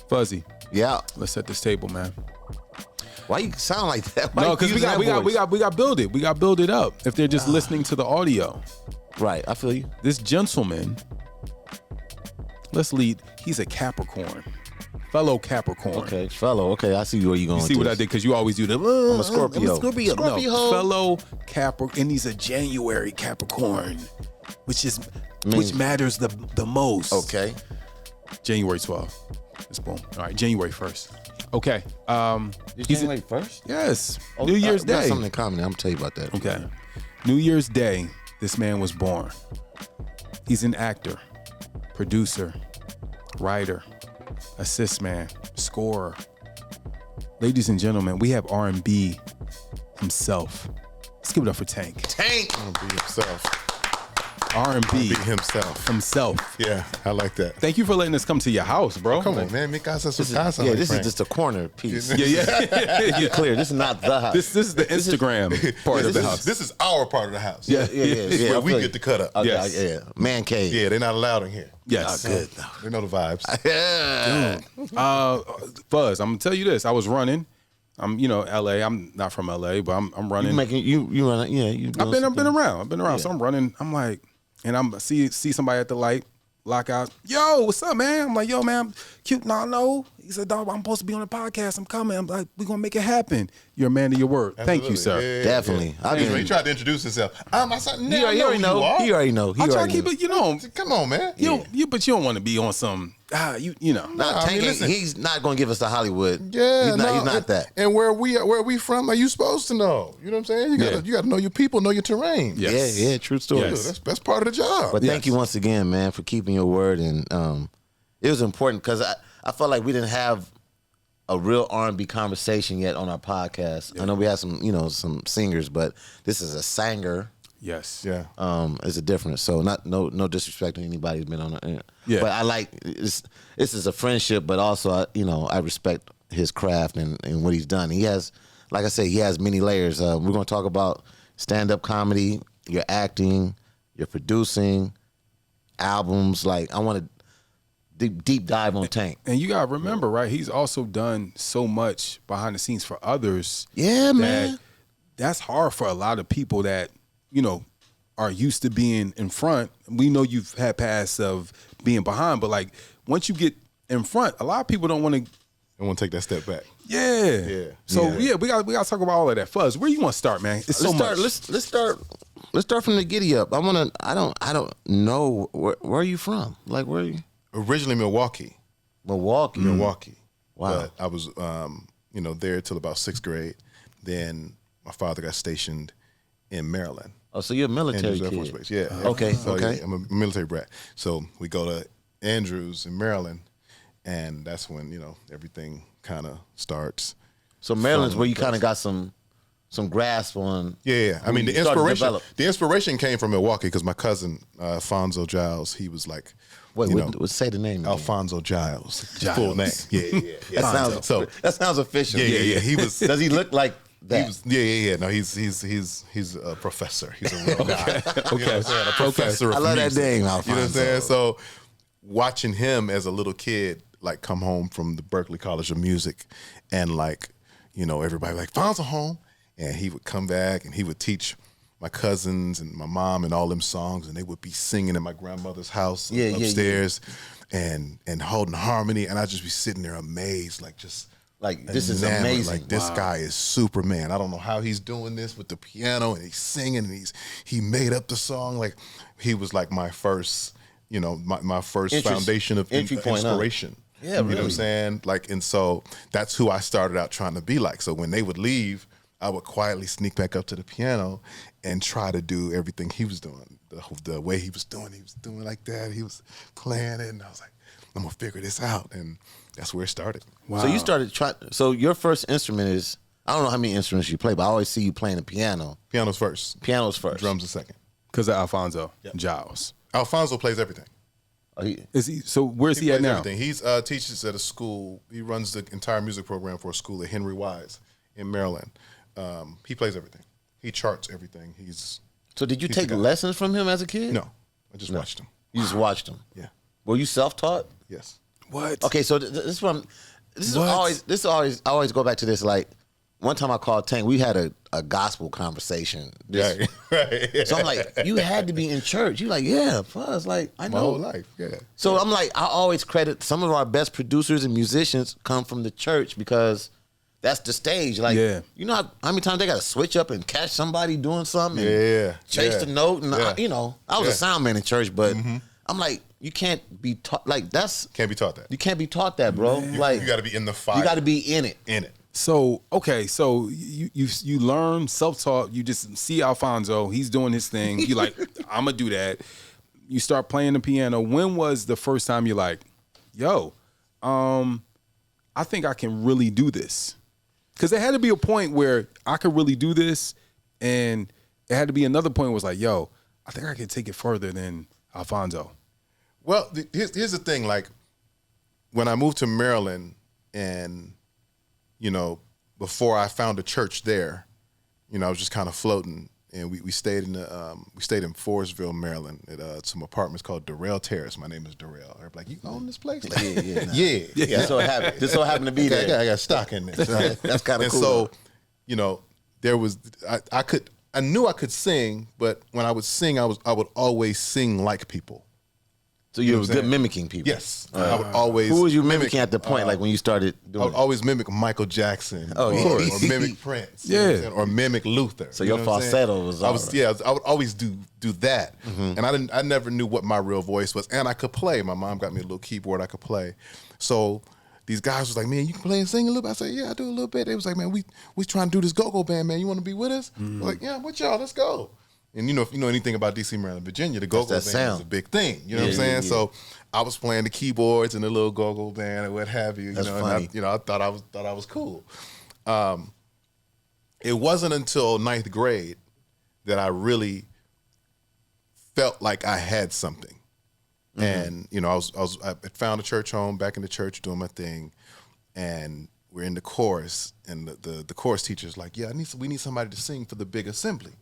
Fuzzy. Yeah. Let's set this table, man. Why you sound like that? No, because we got build it. We got build it up. If they're just listening to the audio. Right, I feel you. This gentleman, let's lead. He's a Capricorn. Fellow Capricorn. Okay, fellow. Okay, I see where you going. You see what I did? Because you always do the. I'm a Scorpio. Scorpio. Scorpio. No, fellow Capricorn, and he's a January Capricorn, which matters the most. Okay. January 12th. It's boom. All right, January 1st. Okay. He's January 1st? Yes. New Year's we got Day. something in common. I'm gonna tell you about that. Okay. New Year's Day, this man was born. He's an actor, producer, writer, assist man, scorer. Ladies and gentlemen, we have R&B himself. Let's give it up for Tank. Tank. R&B himself. R&B himself. Yeah, I like that. Thank you for letting us come to your house, bro. Come on, man. Make us some This is just a corner piece. Yeah. Be clear. This is not the house. This is the Instagram part of the house. This is our part of the house. Yeah. This is where we get to cut up. Okay, Yes. yeah. Man cave. Yeah, they're not allowed in here. Yes. Good. They know the vibes. Yeah. Fuzz, I'm gonna tell you this. I was running. I'm, LA. I'm not from LA, but I'm running. You run. Yeah. I've been around. Yeah. So I'm running. I'm like, and I'm see somebody at the light, lock out. Yo, what's up, man? I'm like, yo, man, I'm cute. No. He said, dog, I'm supposed to be on the podcast. I'm coming. I'm like, we're gonna make it happen. You're a man of your word. Absolutely. Thank you, sir. Yeah. Definitely. He tried to introduce himself. My son. He already know. He already know. I try to keep it, Come on, man. but you don't want to be on some, you know. He's not gonna give us the Hollywood. Yeah, he's not that. And where we from? Are you supposed to know? You know what I'm saying? You got to know your people, know your terrain. Yes. Yeah. True story. Yes. That's part of the job. But thank you once again, man, for keeping your word. And it was important because I felt like we didn't have a real R&B conversation yet on our podcast. Yeah. I know we had some singers, but this is a singer. Yes. Yeah. It's a difference. So no disrespect to anybody who's been on it. Yeah. But I like this is a friendship, but also I respect his craft and what he's done. He has, like I say, he has many layers. We're gonna talk about stand-up comedy, your acting, your producing, albums. Like I want to deep dive on Tank. And you gotta remember, right? He's also done so much behind the scenes for others. Yeah, man. That's hard for a lot of people that, are used to being in front. We know you've had past of being behind, but like once you get in front, a lot of people don't want to. I want to take that step back. Yeah. Yeah. So we got to talk about all of that. Fuzz, where you want to start, man? It's so much. Let's start from the giddy up. I don't know where are you from? Like where are you? Originally Milwaukee. Milwaukee. Wow. But I was there till about 6th grade. Then my father got stationed in Maryland. Oh, so you're a military kid. Air Force Base. Yeah. Okay. Yeah, I'm a military brat. So we go to Andrews in Maryland, and that's when everything kind of starts. So Maryland's where you kind of got some grasp on. Yeah. I mean, the inspiration came from Milwaukee because my cousin Alfonso Giles, he was like, say the name. Alfonso Giles. Full name. Yeah. That sounds official. Yeah. He was. Does he look like that? No, he's a professor. He's a real guy. Okay. A professor. I love music. that name, You Alfonso. know what I'm saying? So watching him as a little kid, like come home from the Berklee College of Music, and everybody like Fonzo home, and he would come back and he would teach my cousins and my mom and all them songs, and they would be singing in my grandmother's house upstairs, and holding harmony, and I'd just be sitting there amazed, like this is amazing. Like this guy is Superman. I don't know how he's doing this with the piano and he's singing and he made up the song. Like he was like my first, my first foundation of inspiration. Yeah, really. You know what I'm saying? Like, and so that's who I started out trying to be like. So when they would leave, I would quietly sneak back up to the piano and try to do everything he was doing. The way he was doing like that. He was playing it, and I was like, I'm gonna figure this out, and that's where it started. Wow. So you started so your first instrument is, I don't know how many instruments you play, but I always see you playing the piano. Piano's first. Drums are second. Because of Alfonso Giles. Alfonso plays everything. So where's he at now? Everything. He's teaches at a school. He runs the entire music program for a school at Henry Wise in Maryland. He plays everything. He charts everything. So did you take lessons from him as a kid? No, I just watched him. You just watched him? Yeah. Were you self-taught? Yes. What? Okay, so I always go back to this. Like one time I called Tank, we had a gospel conversation. Right. So I'm like, you had to be in church. You like, yeah, Fuzz. Like I know. My whole life, yeah. So I'm like, I always credit some of our best producers and musicians come from the church because that's the stage. Like, you know how many times they got to switch up and catch somebody doing something and chase the note. And I was a sound man in church, but I'm like, you can't be taught. Like can't be taught that. You can't be taught that, bro. Man. Like you got to be in the fire. You got to be in it. So okay, so you learn self-taught. You just see Alfonso, he's doing his thing. You like, I'm gonna do that. You start playing the piano. When was the first time you're like, yo, I think I can really do this? Because there had to be a point where I could really do this, and it had to be another point where it was like, yo, I think I can take it further than Alfonso. Well, here's the thing. Like, when I moved to Maryland, and before I found a church there, I was just kind of floating, and we stayed in Forestville, Maryland, at some apartments called Durrell Terrace. My name is Durrell. They're like, you own this place? Like, yeah. So this so happened to be there. I got stock in there. That's kind of cool. And so, there was I knew I could sing, but when I would sing, I would always sing like people. So you were good mimicking people. Yes, I would always. Who was you mimicking at the point, like when you started doing? I would always mimic Michael Jackson, or mimic Prince, or mimic Luther. So your falsetto was. I would always do that, and I never knew what my real voice was, and I could play. My mom got me a little keyboard I could play, so these guys was like, man, you can play and sing a little bit. I said, yeah, I do a little bit. They was like, man, we trying to do this go-go band, man. You want to be with us? I'm like, yeah, with y'all, let's go. And if you know anything about DC, Maryland, Virginia, the go-go band is a big thing. You know what I'm saying? Yeah. So I was playing the keyboards in the little go-go band and what have you. That's funny. And I thought I was cool. It wasn't until 9th grade that I really felt like I had something. And I had found a church home, back in the church doing my thing, and we're in the chorus, and the chorus teacher's like, yeah, we need somebody to sing for the big assembly.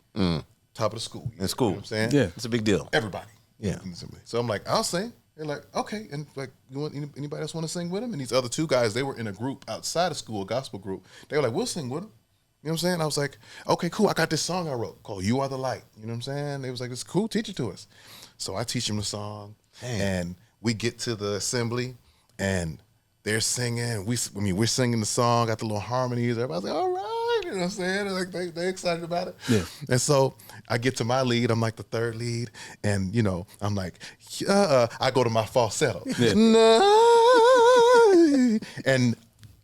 Top of the school. In school. You know what I'm saying? Yeah. It's a big deal. Everybody. Yeah. In the assembly. So I'm like, I'll sing. They're like, okay. And like, you want anybody else want to sing with them? And these other two guys, they were in a group outside of school, a gospel group. They were like, we'll sing with them. You know what I'm saying? I was like, okay, cool. I got this song I wrote called You Are the Light. You know what I'm saying? They was like, it's cool. Teach it to us. So I teach them the song. And we get to the assembly, and they're singing. We're singing the song, got the little harmonies. Everybody's like, all right. You know what I'm saying? Like they excited about it. Yeah. And so I get to my lead. I'm like the third lead. And, I'm like, I go to my falsetto. Yeah. And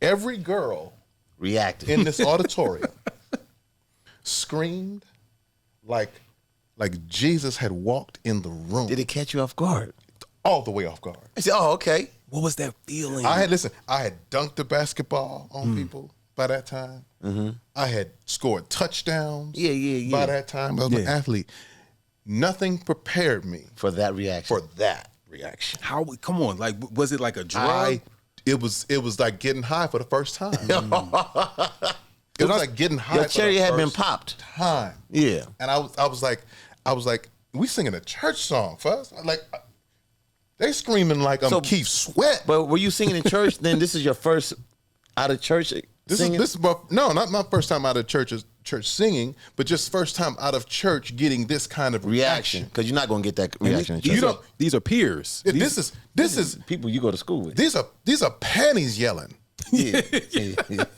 every girl reacted in this auditorium screamed like Jesus had walked in the room. Did it catch you off guard? All the way off guard. I said, oh, okay. What was that feeling? I had dunked the basketball on people by that time. I had scored touchdowns by that time. I was an athlete. Nothing prepared me for that reaction. How? Come on. Like, was it like a drug? It was like getting high for the first time. It was like getting high. Your cherry had been popped. Time. Yeah. And I was like, we singing a church song, Fuzz. Like, they screaming like I'm Keith Sweat. But were you singing in church? Then this is your first out of church singing? Not my first time out of church singing, but just first time out of church getting this kind of reaction. Because you're not going to get that reaction in church. These are peers. This is people you go to school with. These are panties yelling. Yeah.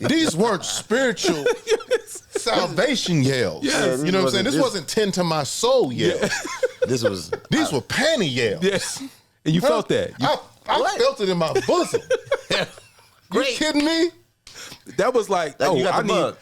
These weren't spiritual salvation yells. Yes. You know what I'm saying? This wasn't tend to my soul yells. These were panty yells. Yes. And you felt that. I felt it in my bosom. Great. You kidding me? That was like, you got the bug.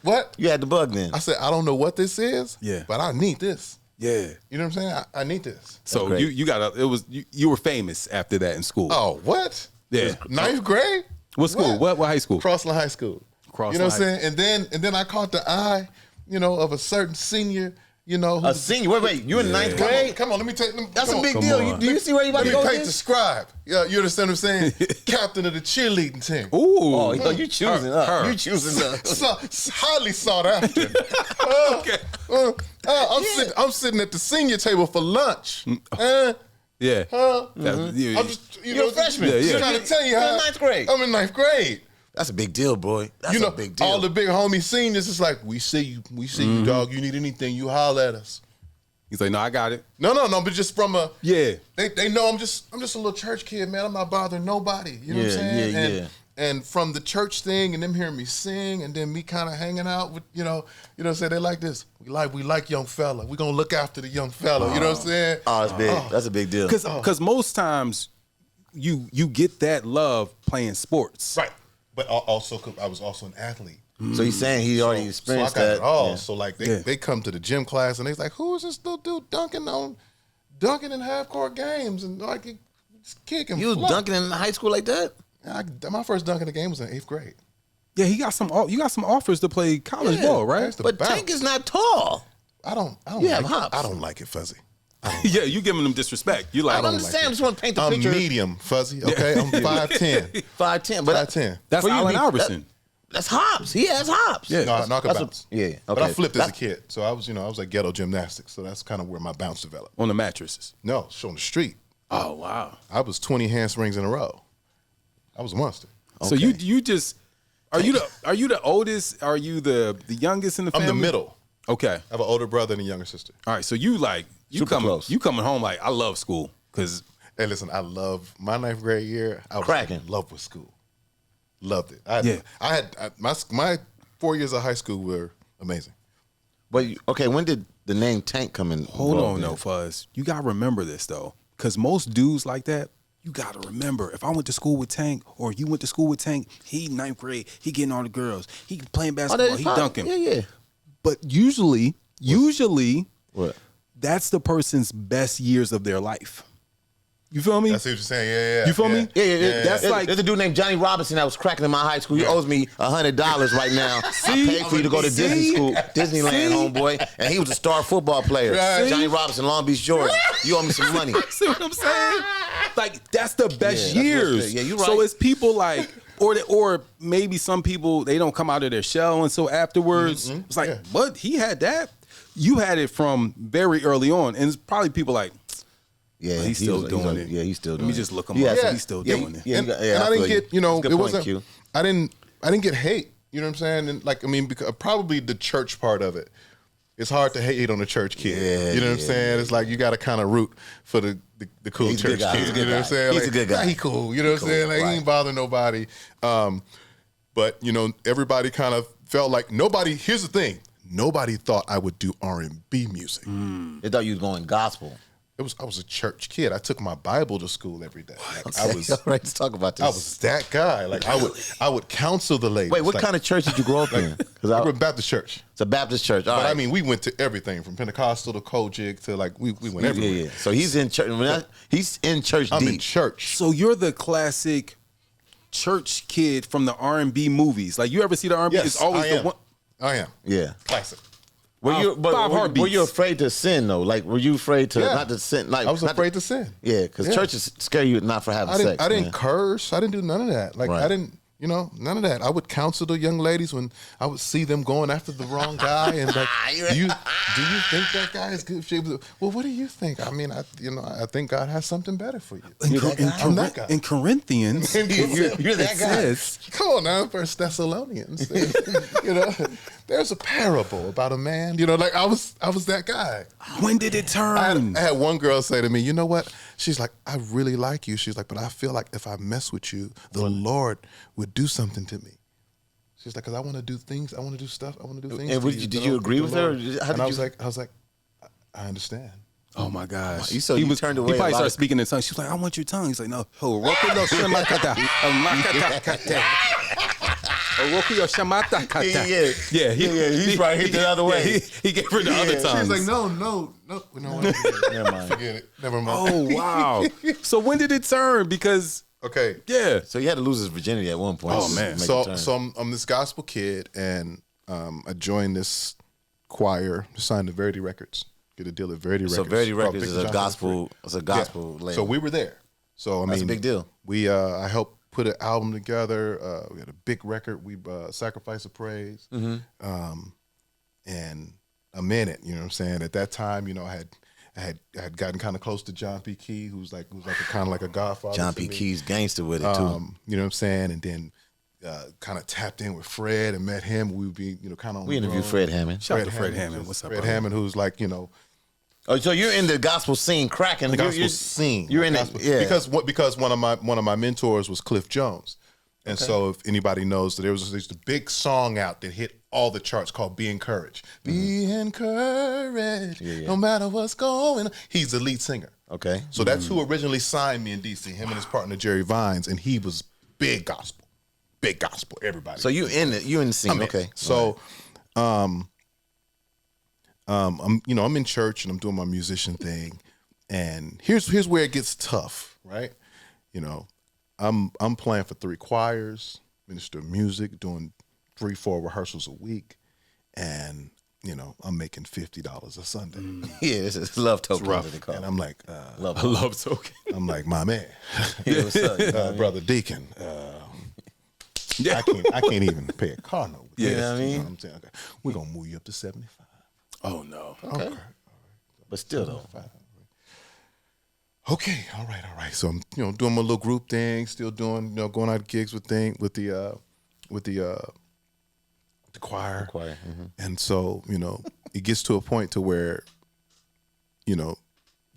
What? You had the bug then. I said, I don't know what this is, yeah, but I need this. Yeah. You know what I'm saying? I need this. So you were famous after that in school. Oh, what? Yeah. 9th grade? What school? What high school? Crossland High School. You know what I'm saying? And then I caught the eye, of a certain senior, a senior. Wait, you in 9th grade? Come on, let me take them. That's a big deal. Do you see where you about to go? Let me take the scribe. Yeah, you understand what I'm saying? Captain of the cheerleading team. Ooh. Oh, you choosing her. You choosing her. Highly sought after. Okay. I'm sitting at the senior table for lunch. Yeah. Huh? Yeah. I'm just, You're a freshman. Yeah, yeah. just trying to tell you You're how. in ninth grade. I'm in ninth grade. That's a big deal, boy. That's a big deal. All the big homie seniors is like, we see you, dog. You need anything, you holler at us. He's like, no, I got it. No, but just from a Yeah. They know I'm just a little church kid, man. I'm not bothering nobody. You know what I'm saying? Yeah. And from the church thing and them hearing me sing and then me kind of hanging out with, you know what I'm saying? They like this. We like young fella. We gonna look after the young fella. You know what I'm saying? Oh, that's big. That's a big deal. Because most times you get that love playing sports. Right. But also, 'cause I was also an athlete. So he's saying he already experienced so I got that. it all. Yeah. So like they come to the gym class and they's like, who is this little dude dunking in half court games and like this kid can You was flunk. dunking in high school like that? My first dunk in the game was in 8th grade. Yeah, you got some offers to play college ball, right? That's the But bounce. Tank is not tall. I don't You like have it. hops. I don't like it, Fuzzy. Yeah, you giving them disrespect. You like, I don't understand. I just want to paint the I'm picture. medium, Fuzzy. Okay, I'm 5'10". 5'10", but 5'10". that's for you Allen be- Iverson. That's hops. He has hops. Yeah. No, I can That's bounce. what- yeah, But I okay. flipped as a That's- kid, so I was like ghetto gymnastics. So that's kind of where my bounce developed. On the mattresses. No, it's on the street. Oh wow. I was 20 handsprings in a row. I was a monster. So you just are you the oldest? Are you the youngest in the family? I'm the middle. Okay. I have an older brother and a younger sister. All right. So you Super close. coming home like I love school because Hey, listen, I love my 9th grade year. I was Cracking. in love with school. Loved it. My 4 years of high school were amazing. But okay, when did the name Tank come in? hold on, no. no Fuzz. You gotta remember this though, because most dudes like that. You gotta remember, if I went to school with Tank or you went to school with Tank, he 9th grade, he getting all the girls, he playing basketball, he dunking. Yeah. But usually, What? that's the person's best years of their life. You feel me? I see what you're saying. Yeah. You feel me? Yeah. That's like- there's a dude named Johnny Robinson that was cracking in my high school. He owes me $100 right now. I paid for you to go to Disney school, Disneyland, homeboy, and he was a star football player. Right. Johnny Robinson, Long Beach, Georgia. You owe me some money. See what I'm saying? Like that's the best Yeah, that's years. what's- yeah, you right. So it's people like, or maybe some people they don't come out of their shell until afterwards. It's like, what? He had that? You had it from very early on, and it's probably people like, Yeah, he's still doing it. Yeah, he's still let doing me it. just look him Yeah, up. so- He's still yeah, doing it. yeah. And I didn't get, That's a good it point, wasn't. Q. I didn't get hate. You know what I'm saying? And like, I mean, because probably the church part of it. It's hard to hate on a church kid. Yeah, you know what I'm saying? It's like you got to kind of root for the cool He's a good church guy. He's a kid. good You know what I'm guy. saying? He's Like, a good guy. "Nah, he cool. You know what I'm saying? Like right. he ain't bother nobody. But you know, everybody kind of felt like nobody. Here's the thing: nobody thought I would do R&B music. They thought you was going gospel. I was a church kid. I took my Bible to school every day. Like, I was All right, let's talk about this. I was that guy. Like I would counsel the ladies. Wait, what like, kind of church did you grow up in? Because I went Baptist church. it's a Baptist church. All But right. I mean, we went to everything from Pentecostal to Kojic to like we went everywhere. yeah. So he's in church. He's in church I'm deep. in church. So you're the classic church kid from the R&B movies. Like you ever see the R&B? Yes, It's always I the am. one. I am. Yeah. Classic. Were you? But Five were heartbeats. you afraid to sin though? Like, were you afraid to Yeah. not to sin? Like, I was not afraid to sin. Yeah, because Yeah. churches scare you not for having I didn't. sex. I didn't man. curse. I didn't do none of that. Like Right. I didn't. You know, none of that. I would counsel the young ladies when I would see them going after the wrong guy, and like, do you think that guy is good? Well, what do you think? I mean, I think God has something better for you. I'm that guy. In Corinthians, You're it that guy. says, Come on now, First Thessalonians. There's a parable about a man. Like I was that guy. when did it turn? I had one girl say to me, you know what? She's like, I really like you. She's like, but I feel like if I mess with you, the Lord would do something to me. She's like, because I want to do things. I want to do stuff. I want to do things. And to did you agree with her? Or how And did I you? was like, I understand. Oh my gosh! So you turned away He a probably lot started of- speaking in tongues. She was like, "I want your tongue." He's like, "No, Oroku no shamakata, amakata, Oroku yo shamakata." Yeah. He's right. Hit the other way. He gave her the other tongues. She's like, no. Never mind. Forget it. Never mind. Oh wow! So when did it turn? Because Okay. yeah, So he had to lose his virginity at one point. Oh, to man. make the turn. So I'm this gospel kid, and I joined this choir, signed to Verity Records, get a deal at Verity Records. So Verity called Records is Victor a Johnson gospel. It's a gospel label. So we were there. So I That's a mean, big deal. We I helped put an album together. We had a big record. We Sacrifice of Praise, Mm-hmm. and a minute. You know what I'm saying? At that time, I I had gotten kind of close to John P. Key, who's like kind of like a godfather. John to P. me. Key's gangster with it too. You know what I'm saying? And then kind of tapped in with Fred and met him. We would be, kind of on We the interviewed road. Fred Hammond. Shout out to Fred Hammond. What's up, Fred brother? Hammond, who's like, Oh, so you're in the gospel scene, cracking the gospel scene. You're in gospel, it, yeah. Because one of my mentors was Cliff Jones, and so if anybody knows that there's a big song out that hit all the charts called "Be Encouraged." Be encouraged, no matter what's going on. He's the lead singer. Okay. So that's who originally signed me in DC. Him and his partner Jerry Vines, and he was big gospel. Everybody. So you in the scene, I'm in. okay? So, I'm in church and I'm doing my musician thing, and here's where it gets tough, right? I'm playing for 3 choirs, minister of music, doing 3-4 rehearsals a week, and I'm making $50 a Sunday, Yeah, this is love token. rough. What they call it. and I'm like, Love token. I'm like, my man, Yeah, what's up? You know what I mean? brother Deacon. Yeah. I can't even pay a car note. Yeah. You know what I mean? I'm saying, okay, we're gonna move you up to 75. Oh no. Okay. But still though. Okay, all right. So I'm, doing my little group thing, still doing, going out to gigs with the choir. Choir, And so, it gets to a point to where,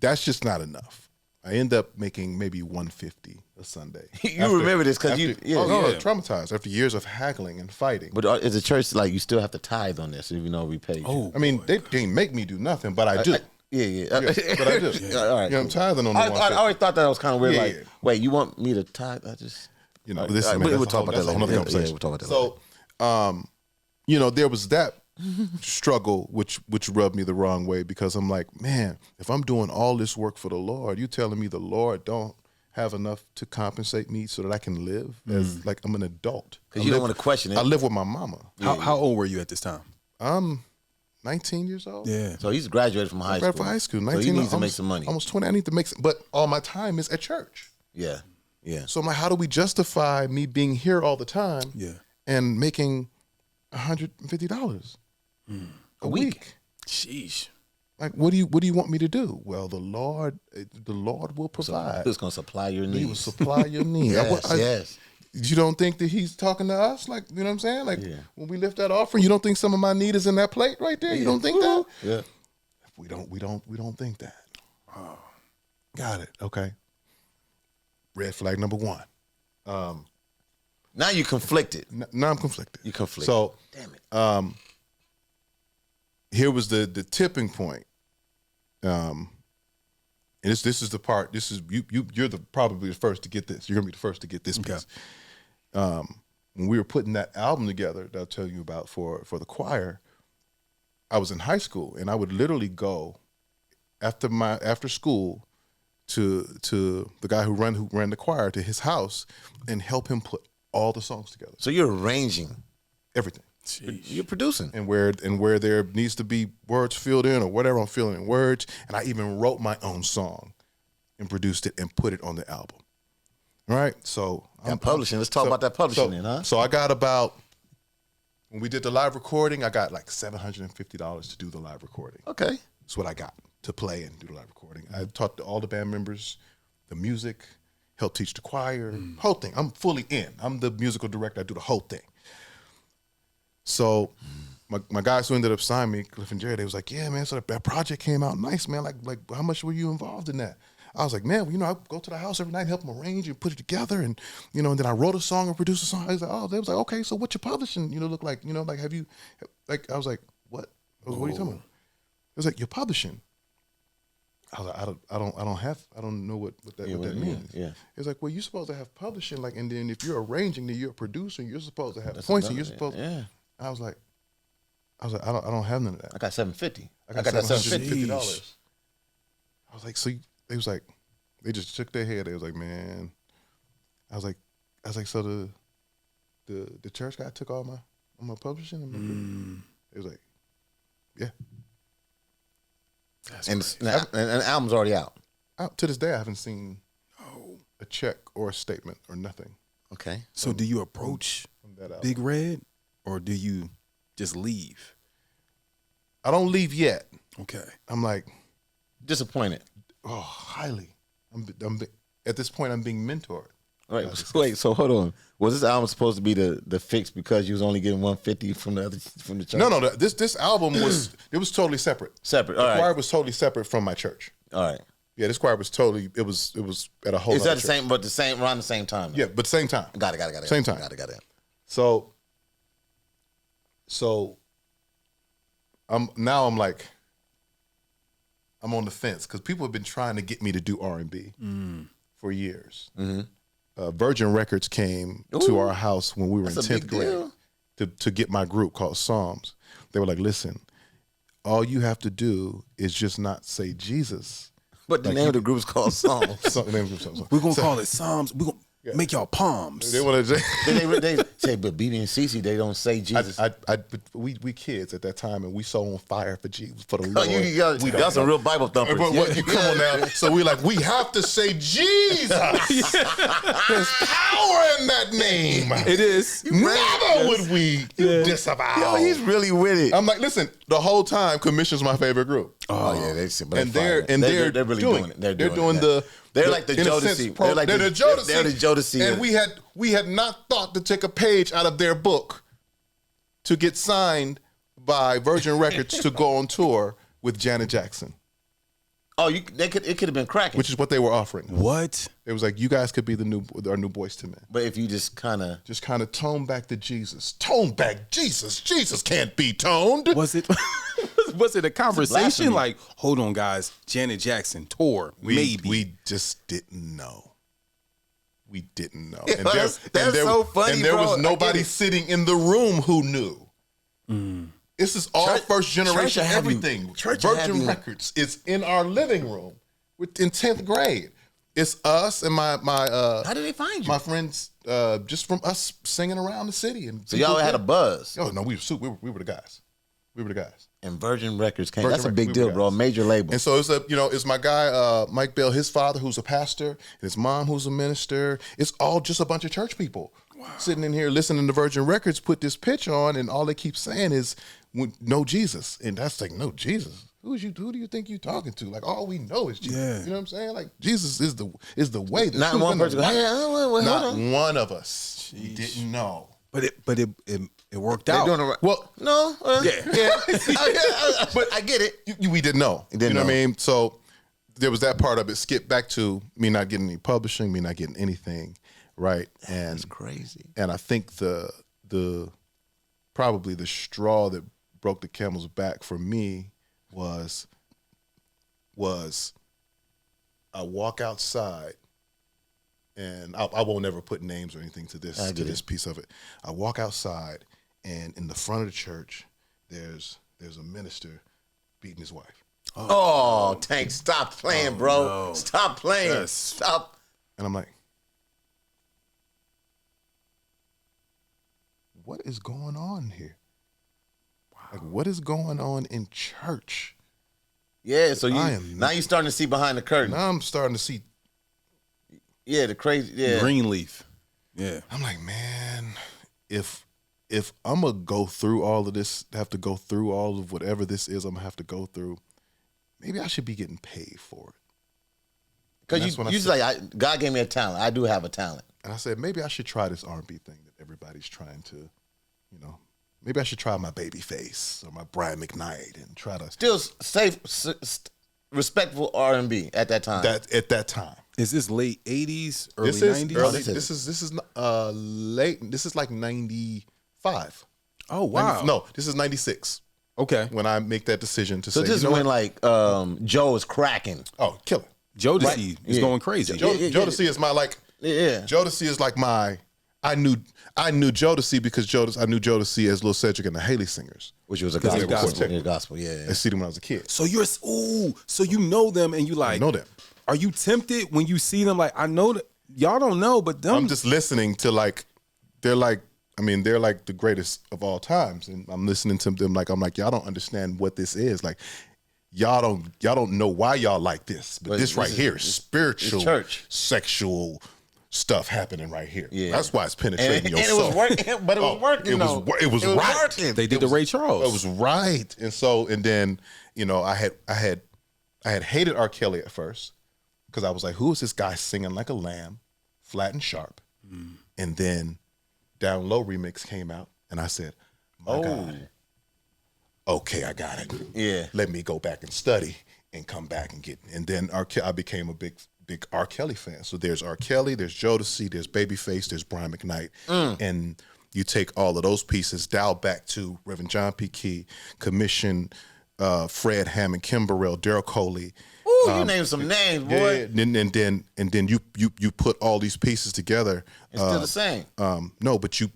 that's just not enough. I end up making maybe $150 a Sunday. You remember this because you, yeah. traumatized after years of haggling and fighting. But is the church like you still have to tithe on this, even though we pay you? Oh, I mean, they didn't make me do nothing, but I do. Yeah. But I do. All right. I'm tithing on the I always thought that was kind of weird. Yeah, like, yeah. wait, you want me to tithe? I just, this all right, man, we'll that's a talk whole- about that that's a whole later. nother Yeah, conversation. we'll talk about that later. So, there was that struggle, which rubbed me the wrong way, because I'm like, man, if I'm doing all this work for the Lord, you telling me the Lord don't have enough to compensate me so that I can live as like I'm an adult. Because you don't want to question it. I live with my mama. how old were you at this time? I'm 19 years old. Yeah. So he's graduated from high Right school. for high school. So 19. he needs to make almost- some money. Almost 20. I need to make some, but all my time is at church. Yeah. So I'm like, how do we justify me being here all the time Yeah. and making $150 a week? Sheesh. Like, what do you want me to do? Well, the Lord will provide. Who's going to supply your He will needs? supply your needs. Yes. You don't think that He's talking to us? Like, you know what I'm saying? Like, when we lift that offering, you don't think some of my need is in that plate right there? You don't think that? Yeah. We don't think that. Oh, got it. Okay. Red flag number 1. Now you conflicted. Now I'm conflicted. You conflicted. So, Damn it. here was the tipping point. And this is the part. This is you're probably the first to get this. You're gonna be the first to get this piece. When we were putting that album together that I'll tell you about for the choir, I was in high school, and I would literally go after school to the guy who ran the choir, to his house, and help him put all the songs together, So you're arranging. everything. You're producing. And where there needs to be words filled in or whatever, I'm filling in words. And I even wrote my own song and produced it and put it on the album. All right. So And publishing. Let's talk about that publishing then, huh? So I got when we did the live recording, I got like $750 to do the live recording. Okay. That's what I got to play and do the live recording. I taught all the band members the music, helped teach the choir, whole thing. I'm fully in. I'm the musical director. I do the whole thing. So my guys who ended up signing me, Cliff and Jerry, they was like, yeah, man, so that project came out nice, man. Like how much were you involved in that? I was like, man, I go to the house every night and help them arrange and put it together. And, and then I wrote a song and produced a song. I was like, they was like, okay, so what's your publishing, look like? Like, have you, like, I was like, what? I was, what are you talking about? It was like, your publishing. I was like, I don't know what that means. Yeah. It's like, well, you're supposed to have publishing, like, and then if you're arranging, then you're a producer, and you're supposed to have points, and you're supposed. Yeah. I was like, I don't have none of that. I got $750. I got that $750. Sheesh. I was like, so they was like, they just shook their head. They was like, man. I was like, so the church guy took all my publishing and It was like, yeah. That's And crazy. the album's already out. To this day, I haven't seen a check or a statement or nothing Okay. So do you approach from that album. Big Red, or do you just leave? I don't leave yet. Okay. I'm like, disappointed? Oh, highly. At this point, I'm being mentored. Wait. So hold on. Was this album supposed to be the fix because you was only getting 150 from the church? No. This album was totally separate. Separate. The All right. choir was totally separate from my church. All right. Yeah, this choir was totally. It was at a whole. Is that other the church. same around the same time? Yeah, but same time. Got it. Same time. Got it. So I'm like, I'm on the fence because people have been trying to get me to do R&B for years. Mm-hmm. Virgin Records came to our house when we were in That's a 10th big grade deal. to get my group called Psalms. They were like, listen, all you have to do is just not say Jesus. But the name of the group is called Psalms. We're going to call it Psalms. We're going to make y'all palms. They want to they say, but BB and CeCe, they don't say Jesus. we kids at that time, and we so on fire for Jesus, for the Oh, Lord. you got some real Bible thumpers. Come on now. So we like, we have to say Jesus. There's power in that name. It is. Never would we disavow. Yo, he's really with it. I'm like, listen, the whole time, Commission's my favorite group. Oh yeah, they're They're really doing it. They're like the in a Jodeci. sense, They're like they're the Jodeci. They're the Jodeci. And we had not thought to take a page out of their book to get signed by Virgin Records to go on tour with Janet Jackson. Oh, it could have been cracking. Which is what they were offering. What? It was like, you guys could be our new Boys to Men. But if you just kind of tone back to Jesus. Tone back Jesus. Jesus can't be toned. Was it a conversation blasphemy. like, hold on, guys, Janet Jackson tour, maybe? We just didn't know. We didn't know. Yeah, that's so funny, And there bro. was nobody sitting in the room who knew. This is all first generation everything. Virgin Records is in our living room in 10th grade. It's us and my how did they find you? My friends, just from us singing around the city. And so y'all had a buzz. Oh no, we were the guys. We were the guys. And Virgin Records came. Virgin That's a big Records, deal, bro. A major label. And so it's my guy Mike Bell, his father who's a pastor, and his mom who's a minister. It's all just a bunch of church people sitting in here listening to Virgin Records put this pitch on, and all they keep saying is no Jesus, and that's like, no Jesus. Who do you think you're talking to? Like, all we know is Jesus. Yeah. You know what I'm saying? Like, Jesus is the way. Not one person. Not one of us didn't know. But it worked out. Well, no. Yeah. But I get it. We didn't know. You know what I mean? So there was that part of it. Skip back to me not getting any publishing, me not getting anything, right? And that's crazy. And I think the probably the straw that broke the camel's back for me was I walk outside, and I won't ever put names or anything to this piece of it. I walk outside, and in the front of the church, there's a minister beating his wife. Oh, Tank, stop playing, bro. No. Stop playing. Yes. Stop. And I'm like, what is going on here? Wow. Like, what is going on in church? Yeah, so now you're starting to see behind the curtain. Now I'm starting to see. Yeah, the crazy. Yeah, Greenleaf. Yeah, I'm like, man, if I'm gonna go through all of this, have to go through all of whatever this is, I'm gonna have to go through. Maybe I should be getting paid for it. Because you like, God gave me a talent. I do have a talent. And I said, maybe I should try this R&B thing that everybody's trying to, maybe I should try my Babyface or my Brian McKnight and try to still safe, respectful R&B at that time. At that time. Is this late 80s, early 90s? This is late. This is like 95. Oh wow. This is 96. Okay. When I make that decision to say, so this is when like Joe is cracking. Oh, killing. Jodeci is going crazy. Jodeci is my Jodeci is like my. I knew Jodeci because I knew Jodeci as Lil Cedric and the Haley Singers, which was a gospel. Yeah. I see them when I was a kid. So so you know them and you like. I know them. Are you tempted when you see them? Like, I know that y'all don't know, but them. I'm just listening to they're like the greatest of all times, and I'm listening to them I'm like, y'all don't understand what this is. Like, y'all don't know why y'all like this, but this right here is spiritual, sexual stuff happening right here. Yeah. That's why it's penetrating your soul. And it was working, but it was working. It was right. They did the Ray Charles. It was right, and then I had I had hated R. Kelly at first because I was like, who is this guy singing like a lamb, flat and sharp? And then Down Low remix came out, and I said, my God. Okay, I got it. Yeah. Let me go back and study and come back and get. And then I became a big R. Kelly fan. So there's R. Kelly, there's Jodeci, there's Babyface, there's Brian McKnight, and you take all of those pieces, dial back to Reverend John P. Key, commission Fred Hammond, Kim Burrell, Daryl Coley. Ooh, you named some names, boy. Yeah, and then you put all these pieces together. It's still the same. No, but you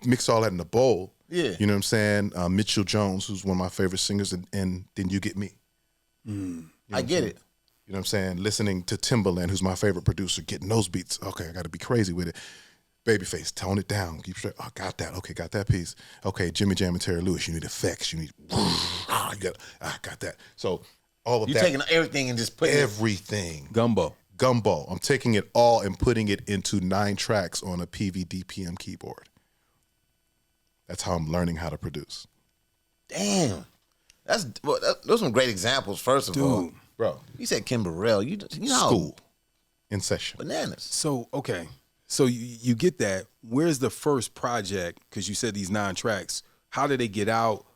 mix all that in a bowl. Yeah. You know what I'm saying? Mitchell Jones, who's one of my favorite singers, and then you get me. I get it. You know what I'm saying? Listening to Timbaland, who's my favorite producer, getting those beats. Okay, I got to be crazy with it. Babyface, tone it down. Keep straight. Oh, got that. Okay, got that piece. Okay, Jimmy Jam and Terry Lewis, you need effects. You need. I got that. So all of You're that. taking everything and just putting everything. Gumbo. I'm taking it all and putting it into 9 tracks on a PV-DPM keyboard. That's how I'm learning how to produce. Damn. Those are some great examples, first of all. Bro. You said Kim Burrell. You know. School. In session. Bananas. So, okay. So you get that. Where's the first project? Because you said these 9 tracks. How did they get out?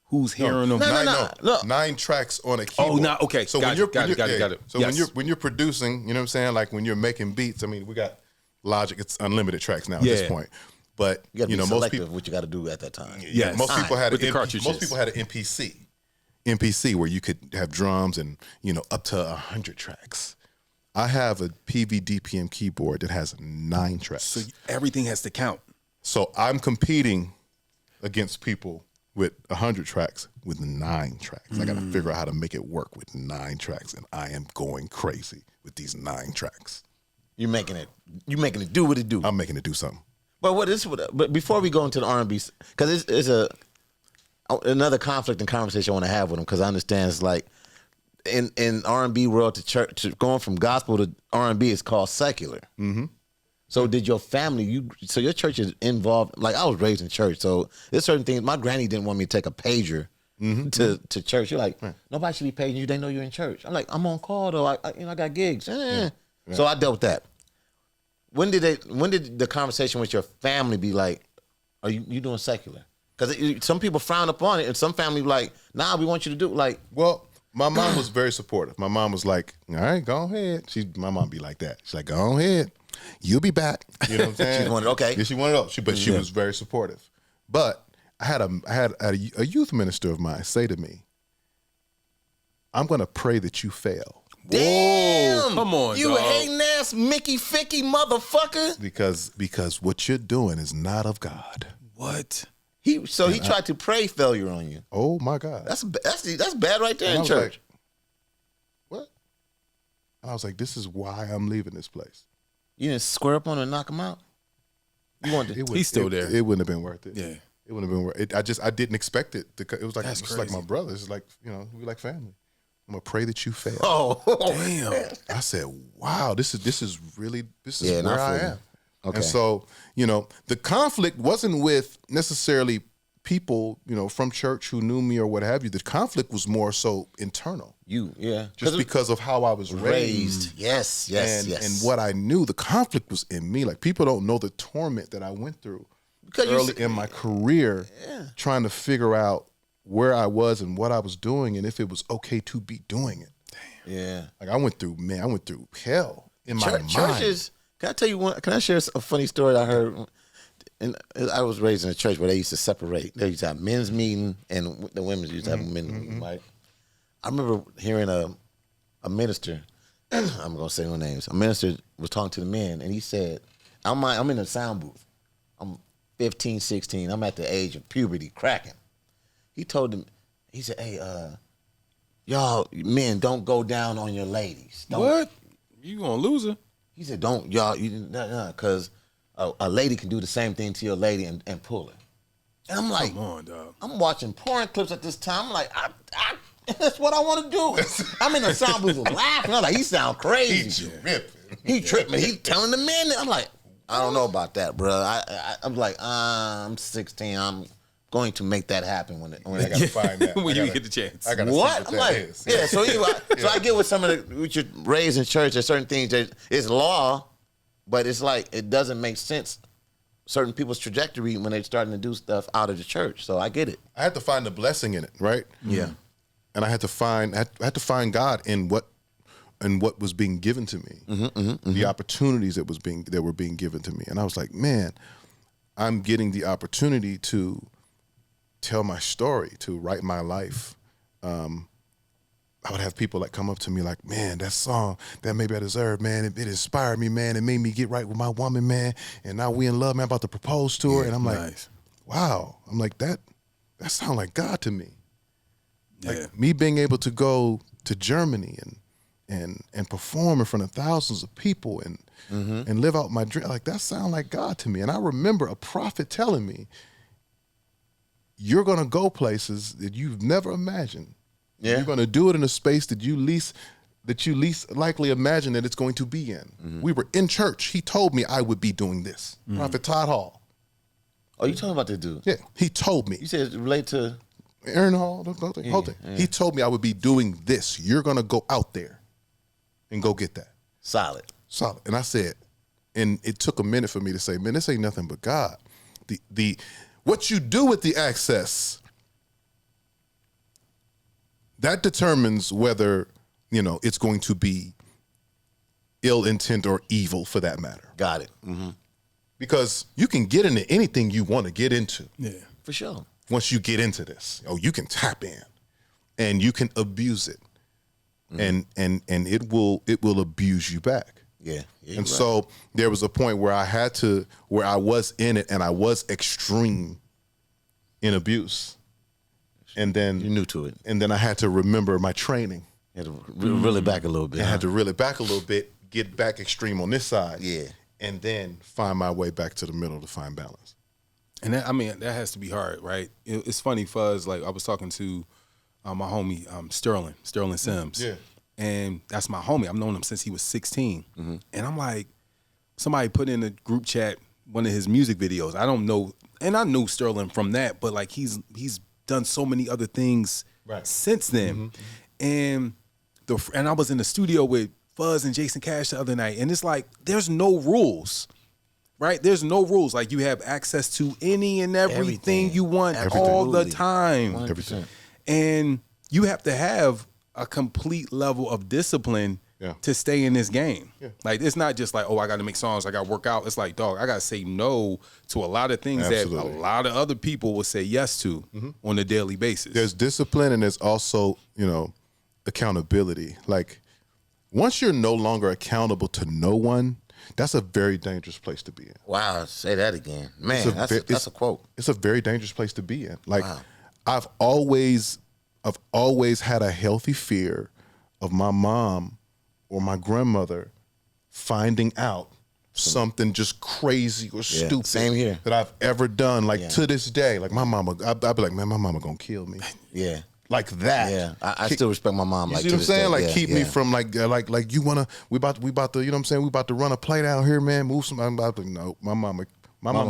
Who's hearing them? No. Look. 9 tracks on a keyboard. Oh, no. Okay. So got it. So when you're producing, you know what I'm saying? Like when you're making beats, I mean, we got Logic. It's unlimited tracks now at this point. But You got to be most selective people, what you got to do at that time. yeah, most people had with the an cartridges. most people had an MPC where you could have drums and up to 100 tracks. I have a PV-DPM keyboard that has 9 tracks. So everything has to count. So I'm competing against people with 100 tracks with 9 tracks. I got to figure out how to make it work with 9 tracks, and I am going crazy with these 9 tracks. You're making it do what it do. I'm making it do something. But before we go into the R&B, because it's another conflict and conversation I want to have with him, because I understand it's like in R&B world to church, going from gospel to R&B is called secular. Mm-hmm. So did your family, so your church is involved, like I was raised in church, so there's certain things, my granny didn't want me to take a pager to church. You're like, nobody should be paging you, they know you're in church. I'm like, I'm on call though, I got gigs. So I dealt with that. When did the conversation with your family be like, are you doing secular? Because some people frown upon it, and some family like, nah, we want you to do like. Well, my mom was very supportive. My mom was like, all right, go ahead. My mom be like that. She's like, go ahead. You'll be back. You know what I'm saying? She wanted, okay. Yeah, she wanted up. She was very supportive. But I had a youth minister of mine say to me, I'm going to pray that you fail. Damn! Come on, you dog. hating ass Mickey Ficky motherfucker. Because what you're doing is not of God. What? He tried to pray failure on you. Oh my God. That's bad right there And in I was church. like, what? And I was like, this is why I'm leaving this place. You didn't square up on him and knock him out. You wanted. He's still there. It wouldn't have been worth it. Yeah. It wouldn't have been worth it. I didn't expect it. It was like That's it's like crazy. my brother. It's like, we like family. I'm gonna pray that you fail. Oh, Damn. I said, wow, this is where not I for you. am. Okay. And so, the conflict wasn't with necessarily people, from church who knew me or what have you. The conflict was more so internal. Just because of how I was raised. Yes. And what I knew, the conflict was in me. Like, people don't know the torment that I went through early in my career, trying to figure out where I was and what I was doing and if it was okay to be doing it. Damn. Yeah. Like, I went through hell in my mind. Churches. Can I tell you one? Can I share a funny story I heard? And I was raised in a church where they used to separate. They used to have men's meeting and the women's used to have a men's meeting. Right? I remember hearing a minister. I'm gonna say no names. A minister was talking to the men, and he said, "I'm in a sound booth. I'm 15, 16. I'm at the age of puberty, cracking." He told them, he said, "Hey, y'all men, don't go down on your ladies. Don't." What? You gonna lose her? He said, "Don't y'all, because a lady can do the same thing to your lady and pull her." And I'm like, Come on, dog. I'm watching porn clips at this time. I'm like, that's what I want to do. I'm in the sound booth laughing. I'm like, he sound crazy. He tripping. He telling the men. I'm like, I don't know about that, bro. I'm like, I'm 16. going to make that happen when I gotta find that. when you get the chance. I gotta see what? I'm that like, is. yeah. So anyway, so I get with some of the what you're raised in church. There's certain things that it's law, but it's like it doesn't make sense. Certain people's trajectory when they're starting to do stuff out of the church. So I get it. I had to find the blessing in it, right? Yeah. And I had to find God in what was being given to me, the opportunities that were being given to me, and I was like, man, I'm getting the opportunity to tell my story, to write my life. I would have people like come up to me like, man, that song, That Maybe I Deserve, man, it inspired me, man. It made me get right with my woman, man. And now we in love, man, about to propose to her. And I'm like, wow. I'm like, that sounds like God to me. Like me being able to go to Germany and perform in front of thousands of people and live out my dream, like that sounds like God to me. And I remember a prophet telling me, you're gonna go places that you've never imagined. Yeah. You're gonna do it in a space that you least likely imagine that it's going to be in. We were in church. He told me I would be doing this. Prophet Todd Hall. Oh, you talking about this dude? Yeah, he told me. You said it relate to Aaron Hall, the whole thing. Yeah. He told me I would be doing this. You're gonna go out there and go get that. Solid. And I said, and it took a minute for me to say, man, this ain't nothing but God. The what you do with the access, that determines whether, it's going to be ill intent or evil for that matter. Got it. Because you can get into anything you want to get into. Yeah, for sure. Once you get into this, you can tap in and you can abuse it. And it will abuse you back. Yeah. And so there was a point where where I was in it and I was extreme in abuse. And then you're new to it. And then I had to remember my training. You had to reel it back a little bit. I had to reel it back a little bit, get back extreme on this side. Yeah. And then find my way back to the middle to find balance. And that has to be hard, right? It's funny, Fuzz, like I was talking to my homie, Sterling Sims. Yeah. And that's my homie. I've known him since he was 16. And I'm like, somebody put in a group chat one of his music videos. I don't know, and I knew Sterling from that, but like he's done so many other things since then. And I was in the studio with Fuzz and Jason Cash the other night, and it's like there's no rules. Right? There's no rules. Like you have access to any and everything you want all the time. 100%. And you have to have a complete level of discipline to stay in this game. Yeah. Like it's not just like, I got to make songs, I got to work out. It's like, dog, I got to say no to a lot of things that a lot of other people will say yes to on a daily basis. There's discipline and there's also, accountability. Like once you're no longer accountable to no one, that's a very dangerous place to be in. Wow, say that again. Man, that's a quote. It's a very dangerous place to be in. Like I've always had a healthy fear of my mom or my grandmother finding out something just crazy or stupid same here. that I've ever done. Like to this day, like my mama, I'd be like, man, my mama gonna kill me. Yeah. Like that. Yeah. I still respect my mom. You see what I'm saying? Like keep me from like you wanna, we about to, you know what I'm saying? We about to run a play down here, man. Move some. I'm about to, no, my mama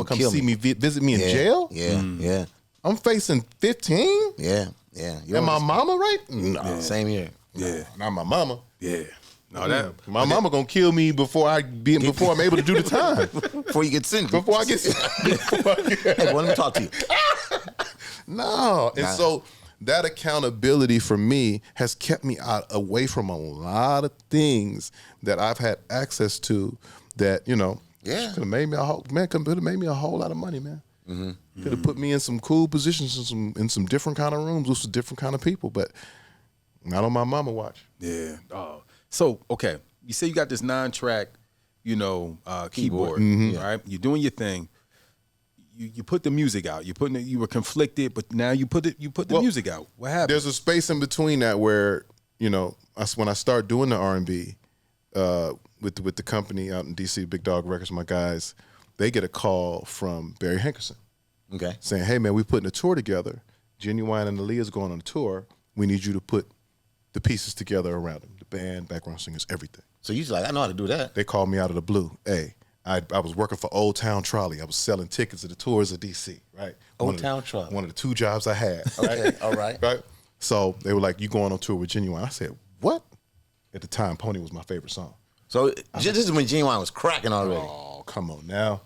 come see me, visit me in jail. Yeah. Yeah. I'm facing 15. Yeah. And my mama, right? No. Same here. Yeah. Not my mama. Yeah. No, that my mama gonna kill me before I'm able to do the time. Before you get sentenced. Before I get sentenced. Hey, boy, let me talk to you. No. And so that accountability for me has kept me away from a lot of things that I've had access to that, could have made me a whole lot of money, man. Could have put me in some cool positions in some different kind of rooms with some different kind of people, but not on my mama watch. Yeah. So, okay, you say you got this 9-track, keyboard, right? You're doing your thing. You put the music out. You were conflicted, but now you put the music out. What happened? There's a space in between that where, when I start doing the R&B with the company out in DC, Big Dog Records, my guys, they get a call from Barry Hankerson. Okay. Saying, hey man, we're putting a tour together. Ginuwine and Aaliyah's going on a tour. We need you to put the pieces together around them. The band, background singers, everything. So you're like, I know how to do that. They called me out of the blue. Hey, I was working for Old Town Trolley. I was selling tickets to the tours of DC, right? Old Town Trolley. One of the 2 jobs I had. Right? Okay, all right. Right? So they were like, you going on tour with Ginuwine? I said, what? At the time, Pony was my favorite song. So this is when Ginuwine was cracking already. Oh, come on now.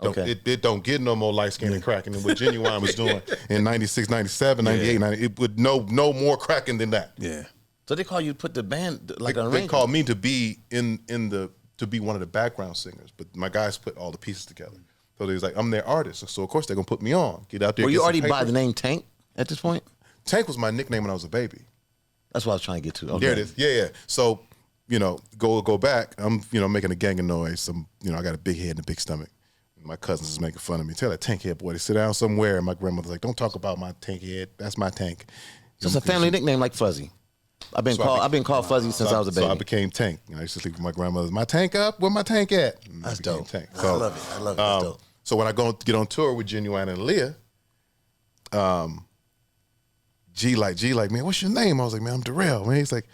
Okay. It don't get no more light skin and cracking than what Ginuwine was doing in 96, 97, 98, 90. It would no more cracking than that. Yeah. So they call you to put the band like They called me to be to be one of the background singers, but my guys put all the pieces together. So they was like, I'm their artist, so of course they're gonna put me on. Get out there. Were get you some already paper. by the name Tank at this point? Tank was my nickname when I was a baby. That's what I was trying to get to. Okay. There it is. Yeah. So, go back. I'm, making a gang of noise. I got a big head and a big stomach. My cousins is making fun of me. Tell that tank head boy to sit down somewhere. And my grandmother's like, don't talk about my tank head. That's my tank. So it's a family nickname like Fuzzy. I've been called Fuzzy since I was a baby. So I became Tank. I used to sleep with my grandmother. My tank up? Where my tank at? And That's I became dope. Tank. I love it. I love it. That's dope. So when I get on tour with Ginuwine and Aaliyah, G like, man, what's your name? I was like, man, I'm Darrell. Man, he's like,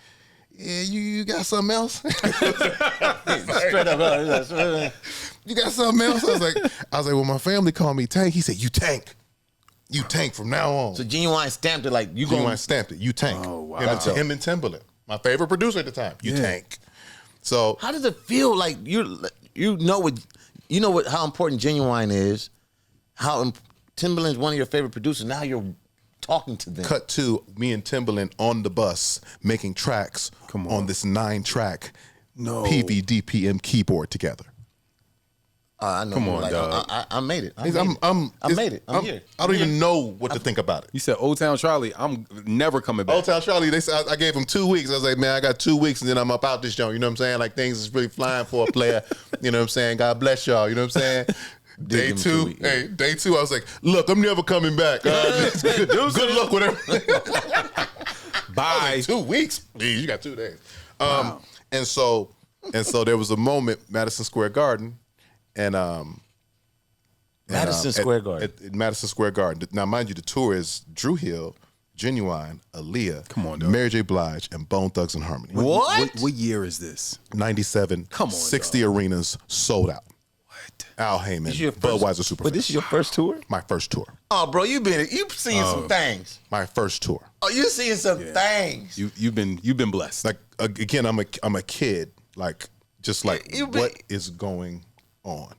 yeah, you got something else? Straight up. You got something else? I was like, well, my family called me Tank. He said, you Tank. You Tank from now on. So Ginuwine stamped it like you Ginuwine going. stamped it. You Tank. Oh, wow. Him and Timberland, my favorite producer at the time. You Tank. So How does it feel like you know how important Ginuwine is? How Timberland's one of your favorite producers. Now you're talking to them. cut to me and Timberland on the bus making tracks on this 9-track PVDPM keyboard together. I know. Come on, like, dog. I made it. I I made it. I'm here. I don't even know what to think about it. You said Old Town Charlie. I'm never coming back. Old Town Charlie, they said I gave him 2 weeks. I was like, man, I got 2 weeks and then I'm up out this joint. You know what I'm saying? Like things is really flying for a player. You know what I'm saying? God bless y'all. You know what I'm saying? Day 2, day 2, I was like, look, I'm never coming back. Good luck with everything. Bye. Like, 2 weeks? Please, you got 2 days. And so there was a moment, Madison Square Garden, and Madison Square Garden. At Madison Square Garden. Now, mind you, the tour is Drew Hill, Ginuwine, Aaliyah, Come on, dog. Mary J. Blige, and Bone Thugs and Harmony. What year is this? 97. Come on, 60 arenas sold out. What? Al Heyman, This is your first- Budweiser Superfan. But this is your first tour? My first tour. Oh, bro, you've seen some things. My first tour. Oh, you seeing some things. You've been blessed. Like again, I'm a kid. Like just like You been- what is going on?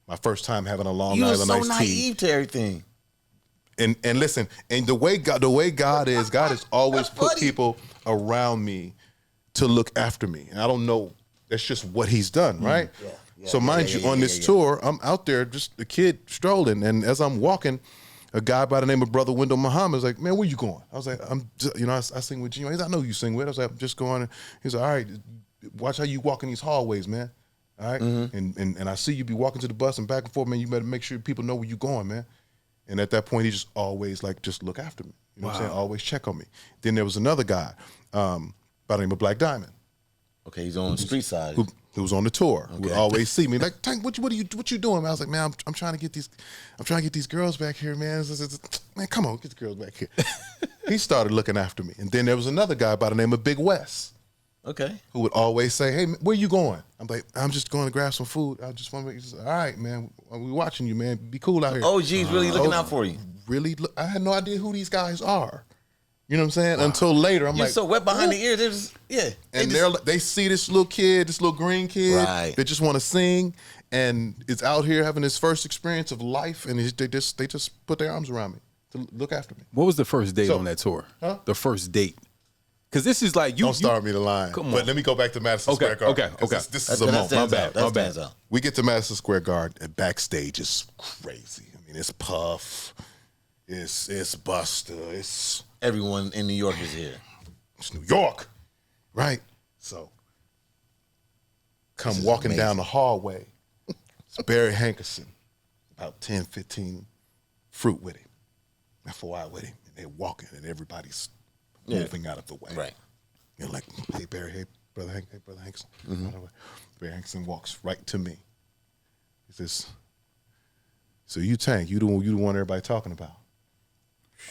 My first time having a Long You were Island so iced tea. naive to everything. And listen, and the way God has always put people around me to look after me. And I don't know, that's just what He's done, right? So mind you, on this tour, I'm out there just a kid strolling, and as I'm walking, a guy by the name of Brother Wendell Muhammad is like, man, where you going? I was like, I'm just, I sing with Gino. He's like, I know you sing with. I was like, I'm just going. He's like, all right, watch how you walk in these hallways, man. All right? And I see you be walking to the bus and back and forth, man. You better make sure people know where you going, man. And at that point, he just always just look after me. You know what I'm saying? Always check on me. Then there was another guy by the name of Black Diamond. Okay, he's on the street side. Who was on the tour? Who would always see me like, Tank, what you doing? I was like, man, I'm trying to get these girls back here, man. Man, come on, get the girls back here. He started looking after me, and then there was another guy by the name of Big Wes. Okay. Who would always say, hey, where you going? I'm like, I'm just going to grab some food. I just want to make. All right, man, we watching you, man. Be cool out here. OG's really looking out for you. Really, I had no idea who these guys are. You know what I'm saying? Until later, I'm You're like, so wet behind the ears. And they see this little kid, this little green kid, Right. They just want to sing, and is out here having his first experience of life, and they just put their arms around me to look after me. What was the first date on that tour? Huh? The first date. Because this is like you. Don't start me the line. Come on. But let me go back to Madison Square Garden. Okay. This is a moment. That stands out. We get to Madison Square Garden, and backstage is crazy. I mean, it's Puff, it's Busta, it's Everyone in New York is here. It's New York, right? So, come walking down the hallway. It's Barry Hankerson, about 10, 15 fruit with him, F.O.I. with him. And they're walking, and everybody's moving out of the way. Right. You're like, hey, Barry, hey, Brother Hankerson. Barry Hankerson walks right to me. He says, so you Tank, you the one everybody talking about.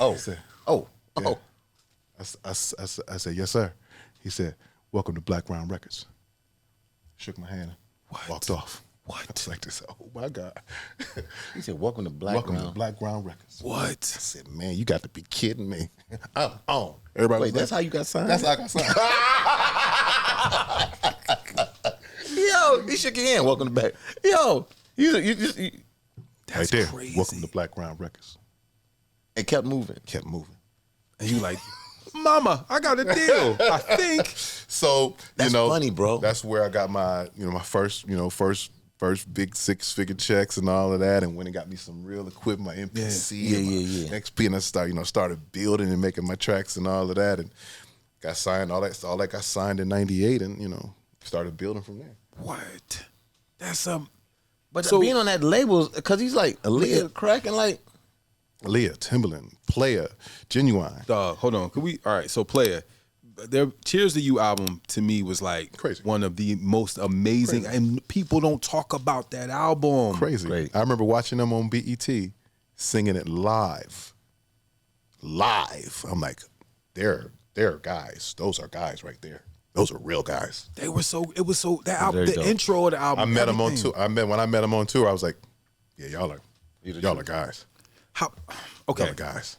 Oh. I said, Oh. I said, yes, sir. He said, welcome to Black Round Records. Shook my hand and walked off. What? I was like this. Oh my God. He said, "Welcome to Black Welcome Ground." to Black Ground Records. What? I said, man, you got to be kidding me. I'm on. Everybody Wait, was that's like, how you got signed? That's how I got signed. Yo, he shook your hand. Welcome to Black. Yo, you just That's right there. crazy. Welcome to Black Ground Records. and kept moving. Kept moving. And you like, Mama, I got a deal. I think. So That's funny, bro. That's where I got my, my first big 6-figure checks and all of that, and when it got me some real equipment, my MPC, Yeah. XP, and I started building and making my tracks and all of that, and got signed. All that got signed in '98, and started building from there. What? That's But So- being on that label, because he's like Aaliyah cracking like. Aaliyah, Timberland, Player, Ginuwine. Dog, hold on. Could we? All right. So, Player, their Cheers to You album to me was like Crazy. one of the most amazing, and people don't talk about that album. Crazy. Great. I remember watching them on BET, singing it live. I'm like, they're guys. Those are guys right there. Those are real guys. They were so. It was so that album. Very The dope. intro of the album. I met them on everything. tour. When I met them on tour, I was like, yeah, y'all are guys. How? Y'all Okay. are guys.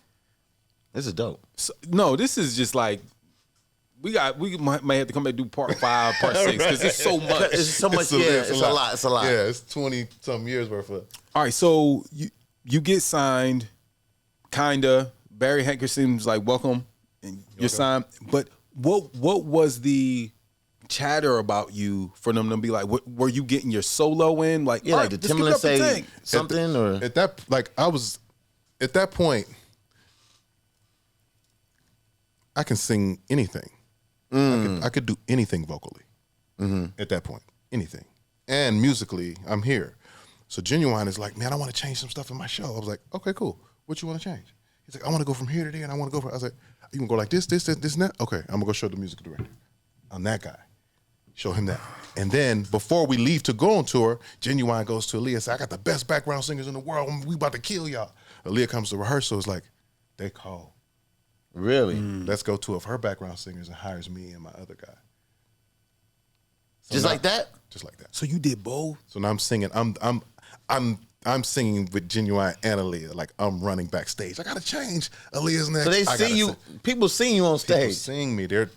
This is dope. So, no, this is just like we might have to come back and do part 5, part 6 because it's so much. It's so much. It's a lot. It's a lot. Yeah, it's 20-some years worth of. All right, so you get signed, kinda. Barry Hankerson's like, welcome, and you're signed. But what was the chatter about you for them to be like? Were you getting your solo in? Like, Yeah, all like right, did let's get Timberland up the say tank. something or At that, at that point, I can sing anything. I could do anything vocally. At that point, anything, and musically, I'm here. So Ginuwine is like, man, I want to change some stuff in my show. I was like, okay, cool. What you want to change? He's like, I want to go from here to there, and I want to go. I was like, you can go like this, and that. Okay, I'm gonna go show the music director. I'm that guy. Show him that. And then before we leave to go on tour, Ginuwine goes to Aaliyah and says, I got the best background singers in the world. We about to kill y'all. Aaliyah comes to rehearsal. It's like, they call. really? Let's go to of her background singers and hires me and my other guy. So Just now- like that? Just like that. So you did both. So now I'm singing. I'm singing with Ginuwine and Aaliyah. Like I'm running backstage. I gotta change. Aaliyah's next. So they I gotta see you. sing. People see you on People stage. seeing me. They're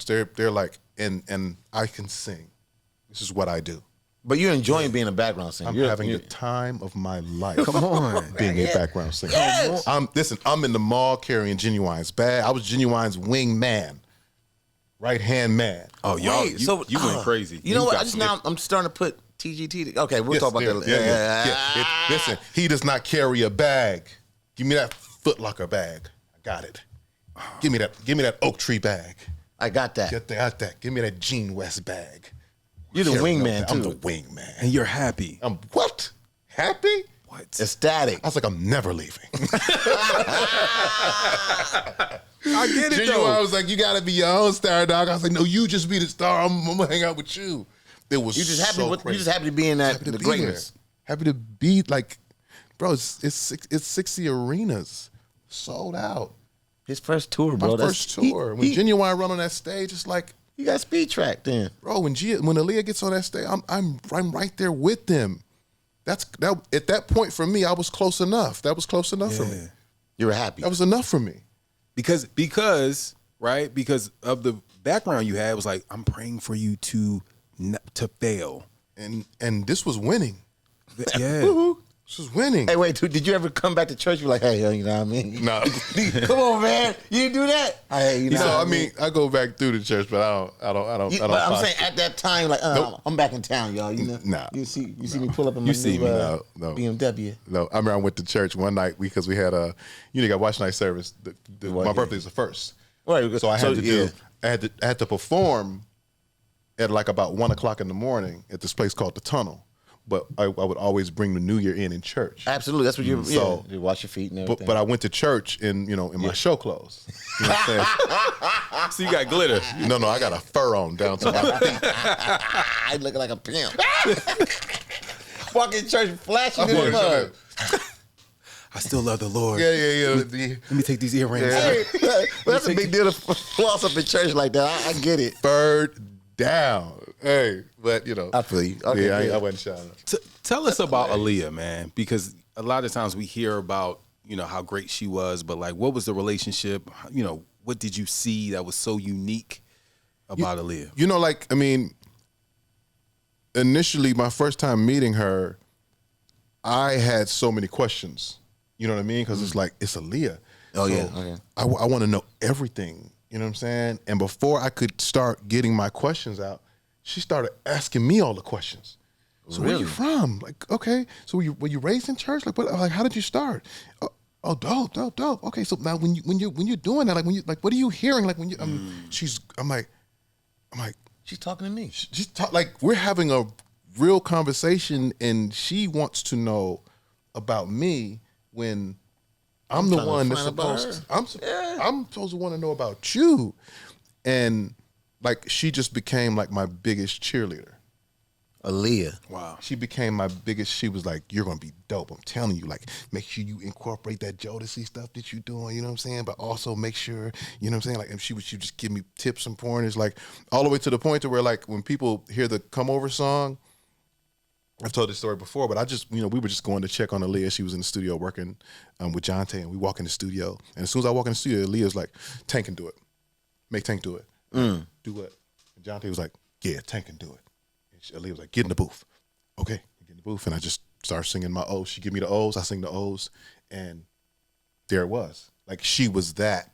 like, and I can sing. This is what I do. But you're enjoying being a background singer. I'm You're- having you're- the time of my life. Come on. Being a background singer. Yes. I'm in the mall carrying Ginuwine's bag. I was Ginuwine's wing man, right hand man. Oh, y'all, Wait, you went crazy. You know what? got I just some- now I'm starting to put TGT. Okay, we'll Yes, talk about that. Yeah. Listen, he does not carry a bag. Give me that Foot Locker bag. I got it. Give me that Oak Tree bag. I got that. Get that. Give me that Gene West bag. You're the Carry no wingman bag. I'm too. the wingman. and you're happy. I'm what? Happy? What? Ecstatic. I was like, I'm never leaving. I get it Genuine, though. I was like, you gotta be your own star, dog. I was like, no, you just be the star. I'm gonna hang out with you. It was You just happy. so You crazy. just happy to be in that Happy to the be greatness. there. Happy to be like, bro. It's 60 arenas sold out. His first tour, bro. My That's- first tour. When Ginuwine run on that stage, it's like, you got speed track then. bro. When Aaliyah gets on that stage, I'm right there with them. That at that point for me, I was close enough. That was close enough for me. Yeah. You were happy. That was enough for me. Because right, because of the background you had, was like, I'm praying for you to fail. And this was winning. Yeah. This was winning. Hey, wait, dude, did you ever come back to church? You're like, hey, you know what I mean? No. Come on, man. You didn't do that? Hey, you know So what I mean, I go back through the church, but I don't. But I'm saying at that time, like, I'm back in town, y'all. You know, Nah. You see me pull up in my You see new, me, no. BMW. No, I remember I went to church one night because we had got watch night service. What, My yeah. birthday was the first, Right. so I had to yeah. I had to perform at like about 1:00 in the morning at this place called the Tunnel. But I would always bring the New Year in church. Absolutely, that's what you. So- you wash your feet and everything. But I went to church in my show clothes. You know what I'm So you got glitter. saying? No, I got a fur on down to my feet. I looking like a pimp. Walking in church, flashing in the Shut mud. up. I still love the Lord. Yeah. Let me take these earrings. Yeah. Hey, well, that's a big deal to floss up in church like that. I get it. Fur down. Hey, but I feel you. Okay, yeah, good. I wasn't shouting. So, Tell us about Aaliyah, man, because a lot of times we hear about, how great she was, but like, what was the relationship? What did you see that was so unique about Aaliyah? Initially, my first time meeting her, I had so many questions. You know what I mean? Because it's like, it's Aaliyah. Oh, So yeah. Okay. I want to know everything. You know what I'm saying? And before I could start getting my questions out, she started asking me all the questions. So where you from? Like, okay. So were you raised in church? Like, what? Like, how did you start? Oh, dope. Okay, so now when you're doing that, like, what are you hearing? Like when you, I'm like, She's talking to me. she's like we're having a real conversation, and she wants to know about me when I'm the trying to one that's find about supposed. I'm supposed to want to know about you, and like she just became like my biggest cheerleader. Aaliyah. Wow. She became my biggest. She was like, "You're gonna be dope. I'm telling you. Like, make sure you incorporate that Jodeci stuff that you're doing. You know what I'm saying? But also make sure, you know what I'm saying. Like, and she just give me tips and pointers, like all the way to the point to where like when people hear the "Come Over" song, I've told this story before, but I just, we were just going to check on Aaliyah. She was in the studio working with Jonte, and we walk in the studio, and as soon as I walk in the studio, Aaliyah's like, "Tank can do it. Make Tank do it. Do what?" And Jonte was like, "Yeah, Tank can do it." Aaliyah was like, "Get in the booth." Okay, get in the booth. And I just started singing my O's. She give me the O's, I sing the O's. And there it was. Like, she was that,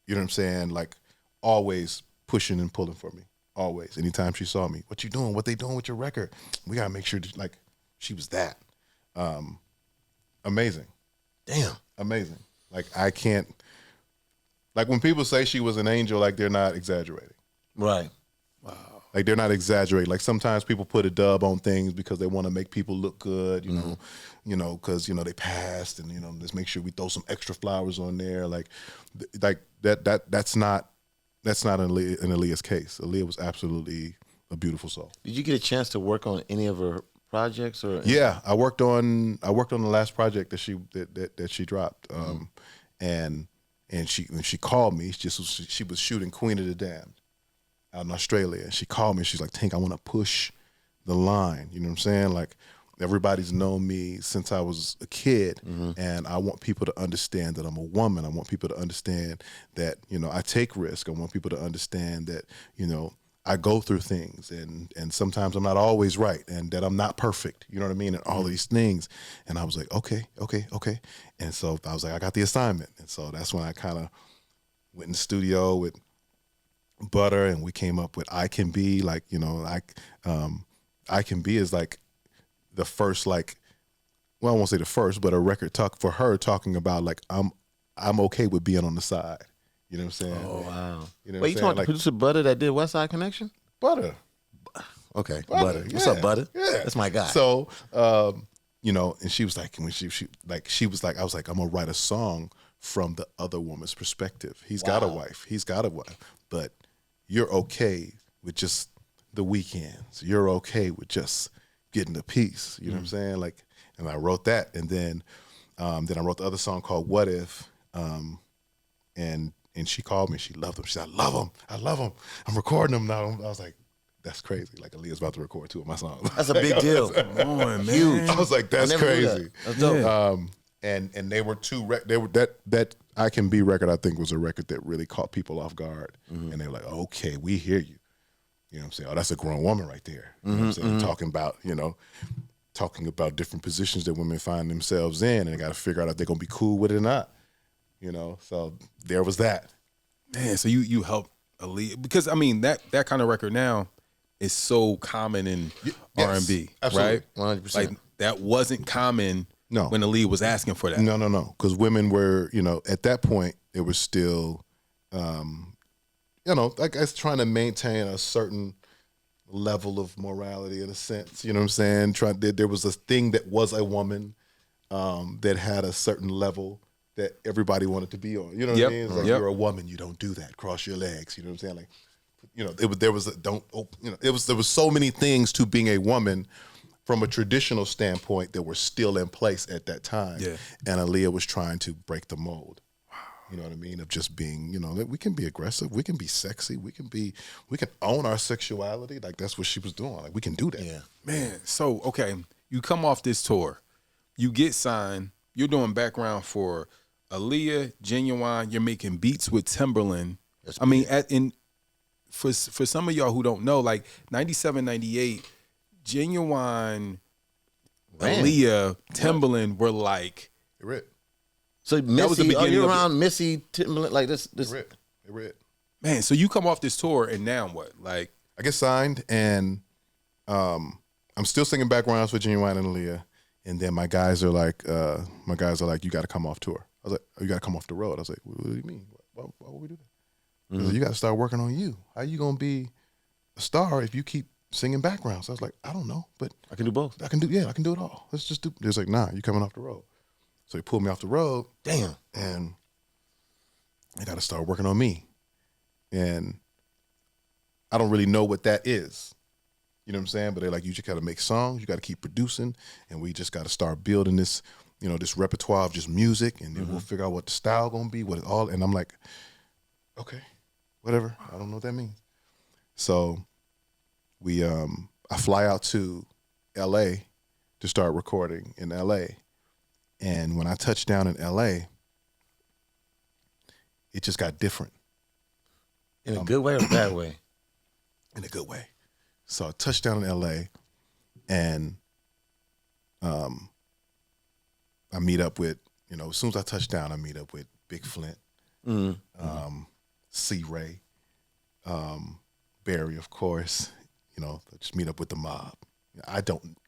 you know what I'm saying? Like, always pushing and pulling for me. Always. Anytime she saw me, "What you doing? What they doing with your record? We got to make sure," like, she was that. Amazing. Damn. Amazing. Like, I can't, like, when people say she was an angel, like, they're not exaggerating. Right. Like, they're not exaggerating. Like, sometimes people put a dub on things because they want to make people look good, you know, because, they passed, and, let's make sure we throw some extra flowers on there. Like that's not in Aaliyah's case. Aaliyah was absolutely a beautiful soul. Did you get a chance to work on any of her projects or? Yeah, I worked on the last project that she dropped, and she called me. She was shooting Queen of the Damned out in Australia, and she called me. And she's like, "Tank, I want to push the line." You know what I'm saying? Like, everybody's known me since I was a kid, and I want people to understand that I'm a woman. I want people to understand that I take risk. I want people to understand that I go through things, and sometimes I'm not always right, and that I'm not perfect. You know what I mean? And all of these things. And I was like, okay. And so I was like, I got the assignment. And so that's when I kind of went in the studio with Butter, and we came up with "I Can Be." Like, "I Can Be" is like the first, like, well, I won't say the first, but a record for her talking about like I'm okay with being on the side. You know what I'm saying? Oh, wow. You know Wait, you talking about producer Butter that did West Side Connection? Butter. Okay, Butter. What's up, Butter? Yeah, that's my guy. So, and she was like, when she was like, I was like, I'm gonna write a song from the other woman's perspective. He's got a wife. But you're okay with just the weekends. You're okay with just getting a piece. You know what I'm saying? Like, and I wrote that, and then I wrote the other song called "What If," and she called me. She loved him. She said, I love him. I'm recording him now. I was like, that's crazy. Like, Aaliyah's about to record 2 of my songs. That's a big deal. Come on, man. Huge. I was like, that's crazy. That's dope. And they were that "I Can Be" record, I think, was a record that really caught people off guard. And they were like, okay, we hear you. You know what I'm saying? Oh, that's a grown woman right there. You know what I'm saying? Talking about different positions that women find themselves in, and they got to figure out if they're going to be cool with it or not. So there was that. Man, so you helped Aaliyah, because I mean that kind of record now is so common in R&B, right? 100%. Like, that wasn't common when Aaliyah was asking for that. No, because women were, at that point, it was still, I guess trying to maintain a certain level of morality in a sense. You know what I'm saying? There was a thing that was a woman that had a certain level that everybody wanted to be on. You know what I mean? It's like, you're a woman, you don't do that. Cross your legs. You know what I'm saying? Like, there was so many things to being a woman from a traditional standpoint that were still in place at that time. Yeah. And Aaliyah was trying to break the mold. You know what I mean? Of just being, we can be aggressive, we can be sexy, we can own our sexuality. Like, that's what she was doing. Like, we can do that. Yeah. Man, so, okay, you come off this tour, you get signed, you're doing background for Aaliyah, Ginuwine, you're making beats with Timberland. I mean, for some of y'all who don't know, like 97, 98, Ginuwine, Aaliyah, Timberland were like. It read. So Missy, are you around Missy, Timberland, like this? It read. Man, so you come off this tour and now what? Like, I get signed and I'm still singing backgrounds for Ginuwine and Aaliyah. And then my guys are like, you got to come off tour. I was like, oh, you got to come off the road. I was like, what do you mean? Why would we do that? Mm-hmm. Like, you got to start working on you. How you going to be a star if you keep singing backgrounds? I was like, I don't know, but I can do both. I can do it all. Let's just do. It's like, nah, you coming off the road. So he pulled me off the road. Damn. And I got to start working on me. And I don't really know what that is. You know what I'm saying? But they're like, you just got to make songs. You got to keep producing. And we just got to start building this, this repertoire of just music. And then we'll figure out what the style going to be, what it all. And I'm like, okay, whatever. I don't know what that means. So I fly out to L.A. to start recording in L.A. And when I touched down in L.A., it just got different. In a good way or a bad way? In a good way. So I touched down in L.A. and I meet up with, as soon as I touch down, I meet up with Big Flint, C-Ray, Barry, of course. Just meet up with the mob.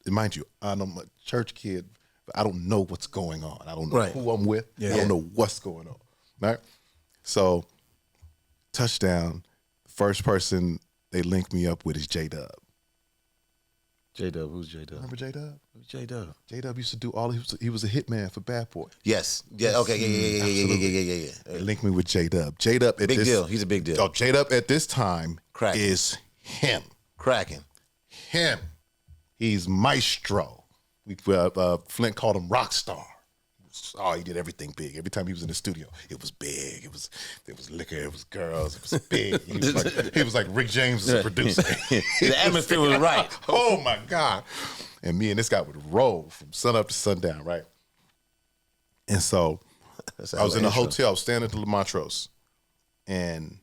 Mind you, I'm a church kid, but I don't know what's going on. I don't know who I'm with. Yeah. I don't know what's going on. Right? So, touchdown, first person they link me up with is J-Dub. J-Dub, who's J-Dub? Remember J-Dub? Who's J-Dub? J-Dub used to do he was a hitman for Bad Boy. Yes. Yeah, okay, yeah. They linked me with J-Dub. J-Dub at big deal. He's a big deal. Oh, J-Dub at this time is him. Cracking. Him. He's maestro. Flint called him rock star. He did everything big. Every time he was in the studio, it was big. It was liquor. It was girls. It was big. He was like Rick James as a producer. The atmosphere was right. Oh my God! And me and this guy would roll from sun up to sundown, right? And so I was in the hotel. I was staying at the La Montrose, and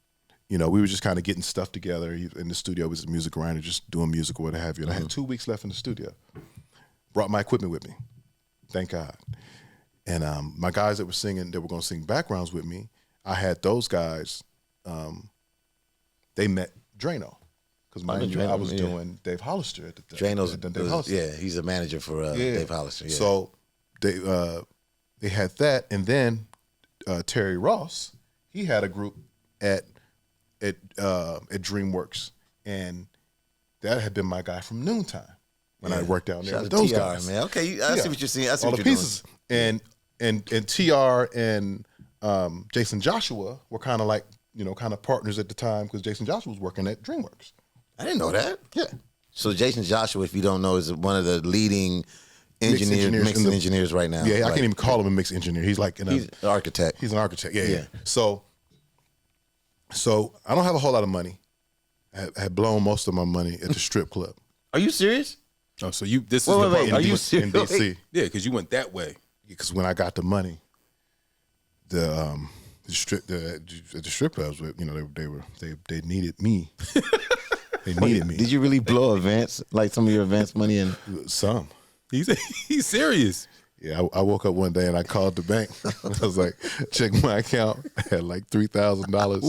we were just kind of getting stuff together. In the studio, I was a music writer, just doing music or what have you. And I had 2 weeks left in the studio. Brought my equipment with me. Thank God. And my guys that were going to sing backgrounds with me, I had those guys, they met Drano. Because mind you, I was doing Dave Hollister at the time. Drano's, he's a manager for Dave Hollister. Yeah. So they had that. And then Terry Ross, he had a group at DreamWorks. And that had been my guy from Noontime when I worked down there. Shout with to those TR, guys. Man. Okay, I see what you're seeing. I see all what the you're pieces. doing. And TR and Jason Joshua were kind of like, kind of partners at the time because Jason Joshua was working at DreamWorks. I didn't know that. Yeah. So Jason Joshua, if you don't know, is one of the leading mixing engineers right now. Yeah, I can't even call him a mix engineer. He's like he's an architect. He's an architect. Yeah. So I don't have a whole lot of money. I had blown most of my money at the strip club. Are you serious? Oh, so this is wait, are you in serious? DC? Yeah, because you went that way. Because when I got the money, the strip clubs, they needed me. They needed me. Did you really blow advance, like some of your advance money in? Some. He's serious. Yeah, I woke up one day and I called the bank. I was like, check my account. I had like $3,000.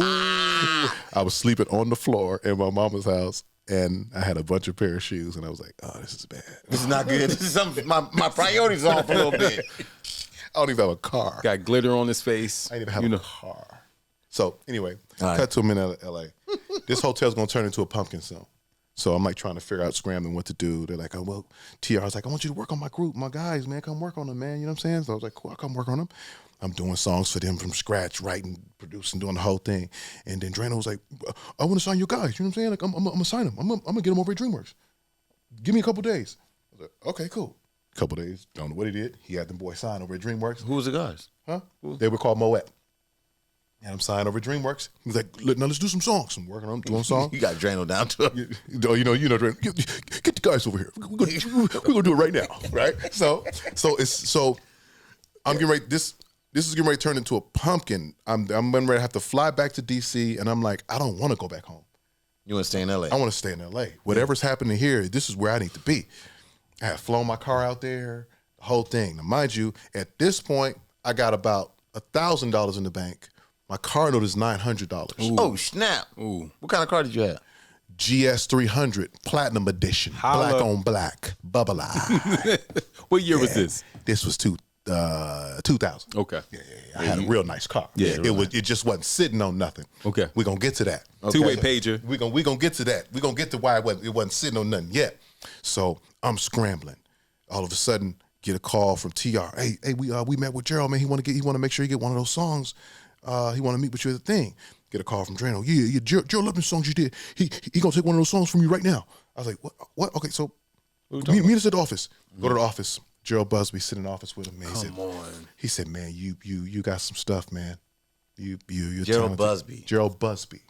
I was sleeping on the floor in my mama's house. And I had a bunch of pair of shoes, and I was like, "Oh, this is bad. This is not good. This is something. My priorities are off a little bit. I don't even have a car. Got glitter on his face. I didn't even have a car. So anyway, cut to him in L.A. This hotel's gonna turn into a pumpkin soon. So I'm like trying to figure out, scrambling what to do. They're like, "Oh well," TR was like, "I want you to work on my group, my guys, man. Come work on them, man. You know what I'm saying?" So I was like, "Cool, I'll come work on them." I'm doing songs for them from scratch, writing, producing, doing the whole thing. And then Drano was like, "I want to sign your guys." You know what I'm saying? Like, I'm gonna sign them. I'm gonna get them over at DreamWorks. Give me a couple days. I was like, "Okay, cool." Couple days. Don't know what he did. He had them boys sign over at DreamWorks. Who was the guys? Huh? They were called Moet. And I'm signed over at DreamWorks. He's like, now let's do some songs. I'm working on doing songs. You got Drano down to him. Drano, get the guys over here. We're gonna do it right now, right? So I'm getting ready. This is getting ready to turn into a pumpkin. I'm getting ready to have to fly back to DC, and I'm like, I don't want to go back home. You want to stay in LA? I want to stay in LA. Whatever's happening here, this is where I need to be. I had flown my car out there, the whole thing. Now, mind you, at this point, I got about $1,000 in the bank. My car note is $900. Oh, snap. Ooh. What kind of car did you have? GS 300 Platinum Edition, Holla. black on black, bubble eye. What year was this? This was 2000. Okay. Yeah. I had a real nice car. Yeah, it just wasn't sitting on nothing. Okay. We're gonna get to that. Two-way pager. We're gonna get to that. We're gonna get to why it wasn't sitting on nothing yet. So I'm scrambling. All of a sudden, get a call from TR. Hey, we met with Gerald, man. He want to make sure he get one of those songs. He want to meet with you at the thing. Get a call from Drano. Yeah, Gerald loved the songs you did. He gonna take one of those songs from you right now. I was like, what? Okay, so meet us at the office. Go to the office. Gerald Busby sit in the office with him, man. He said, man, you got some stuff, man. You're Gerald talented. Busby. Gerald Busby.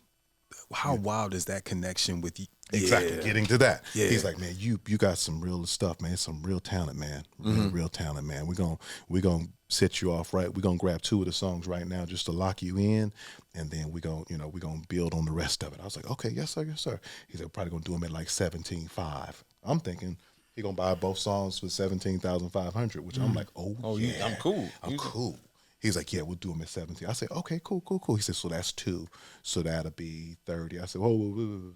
How wild is that connection with you? Exactly. Yeah. Getting to that. Yeah. He's like, man, you got some real stuff, man. Some real talent, man. Real talent, man. We're gonna set you off right. We're gonna grab 2 of the songs right now just to lock you in, and then we're gonna build on the rest of it. I was like, okay, yes, sir. He's like, we're probably gonna do them at like 17.5. I'm thinking he gonna buy both songs for 17,500, which I'm like, yeah, I'm cool. I'm cool. He's like, yeah, we'll do them at 17. I said, okay, cool. He said, so that's 2. So that'll be 30. I said, whoa.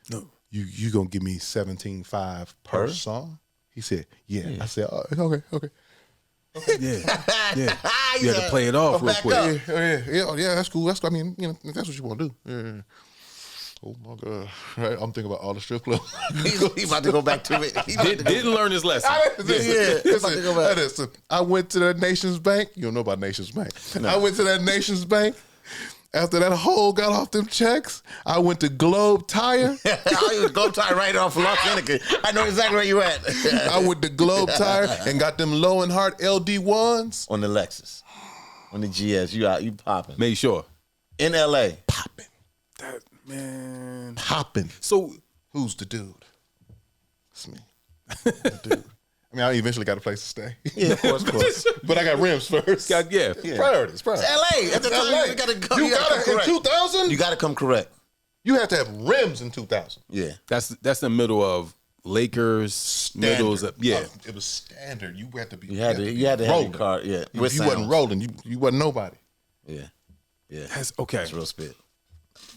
No. You gonna give me 17.5 per song? He said, yeah. I said, okay. Yeah. You had to play it off real quick. Yeah, that's cool. I mean, if that's what you want to do. Yeah. Oh my God! Right, I'm thinking about all the strip clubs. He's about to go back to it. Didn't learn his lesson. Listen, I went to the Nations Bank. You don't know about Nations Bank. No. I went to that Nations Bank. After that hole got off them checks, I went to Globe Tire. I was Globe Tire right off of Los Angeles. I know exactly where you at. I went to Globe Tire and got them low and hard LD1s. On the Lexus. On the GS. You popping. Made sure. In LA. Popping. That man. Popping. So who's the dude? It's me. The dude. I mean, I eventually got a place to stay. Yeah, of course. But I got rims first. Yeah. Priorities. It's LA. At the time, LA. you gotta go. You gotta in 2000? You gotta come correct. You have to have rims in 2000. Yeah. That's the middle of Lakers, middles of, yeah. It was standard. You had to be. You had to have your car. Yeah. If you wasn't rolling, you wasn't nobody. Yeah. That's okay. That's real spit.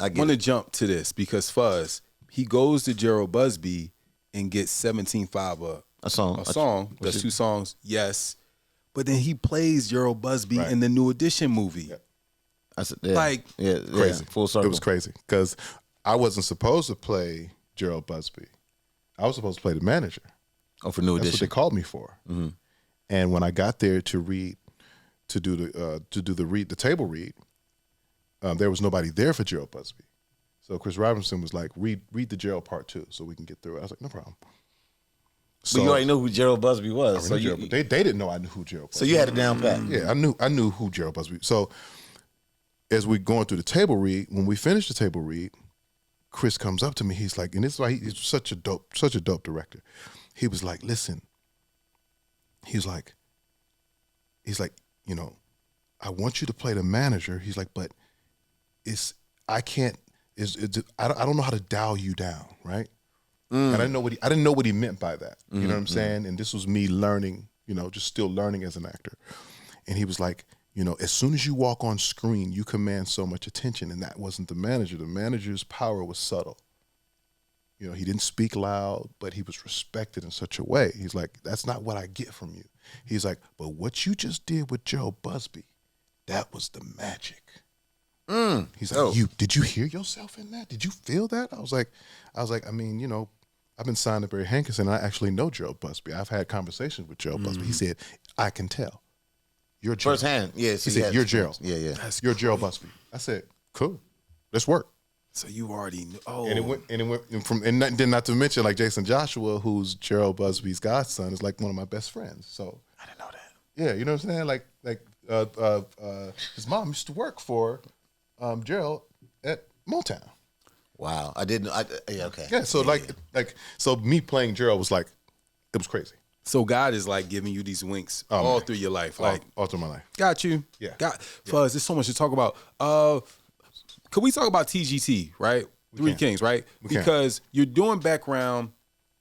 I want to jump to this because Fuzz, he goes to Gerald Busby and gets 17.5 a song. That's 2 songs, yes. But then he plays Gerald Busby in the New Edition movie. Yeah. I said, Crazy. Full circle. It was crazy because I wasn't supposed to play Gerald Busby. I was supposed to play the manager. Oh, for New Edition. That's what they called me for. Mm-hmm. And when I got there to do the table read, there was nobody there for Gerald Busby. So Chris Robinson was like, read the Gerald part 2 so we can get through it. I was like, no problem. So you already knew who Gerald Busby was. So they didn't know I knew who Gerald Busby was. So you had it down pat. Yeah, I knew who Gerald Busby was. So as we going through the table read, when we finished the table read, Chris comes up to me. He's like, and this is why he's such a dope director. He was like, listen. He's like, I want you to play the manager. He's like, but I don't know how to dial you down, right? And I didn't know what he meant by that. You know what I'm saying? And this was me learning, just still learning as an actor. And he was like, as soon as you walk on screen, you command so much attention. And that wasn't the manager. The manager's power was subtle. He didn't speak loud, but he was respected in such a way. He's like, that's not what I get from you. He's like, but what you just did with Gerald Busby, that was the magic. He's like, did you hear yourself in that? Did you feel that? I was like, I mean, I've been signed to Barry Hankinson. I actually know Gerald Busby. I've had conversations with Gerald Busby. He said, I can tell. You're Gerald. Firsthand, yes. He said, you're Gerald. Yeah. You're Gerald Busby. I said, cool. Let's work. So you already knew. Oh. And it went from, and then not to mention like Jason Joshua, who's Gerald Busby's godson, is like one of my best friends. So I didn't know that. Yeah, you know what I'm saying? Like his mom used to work for Gerald at Motown. Wow, I didn't. Okay. Yeah, so so me playing Gerald was like, it was crazy. So God is like giving you these winks all through your life, like all through my life. Got you. Yeah. Fuzz, there's so much to talk about. Could we talk about TGT, right? Three Kings, right? Because you're doing background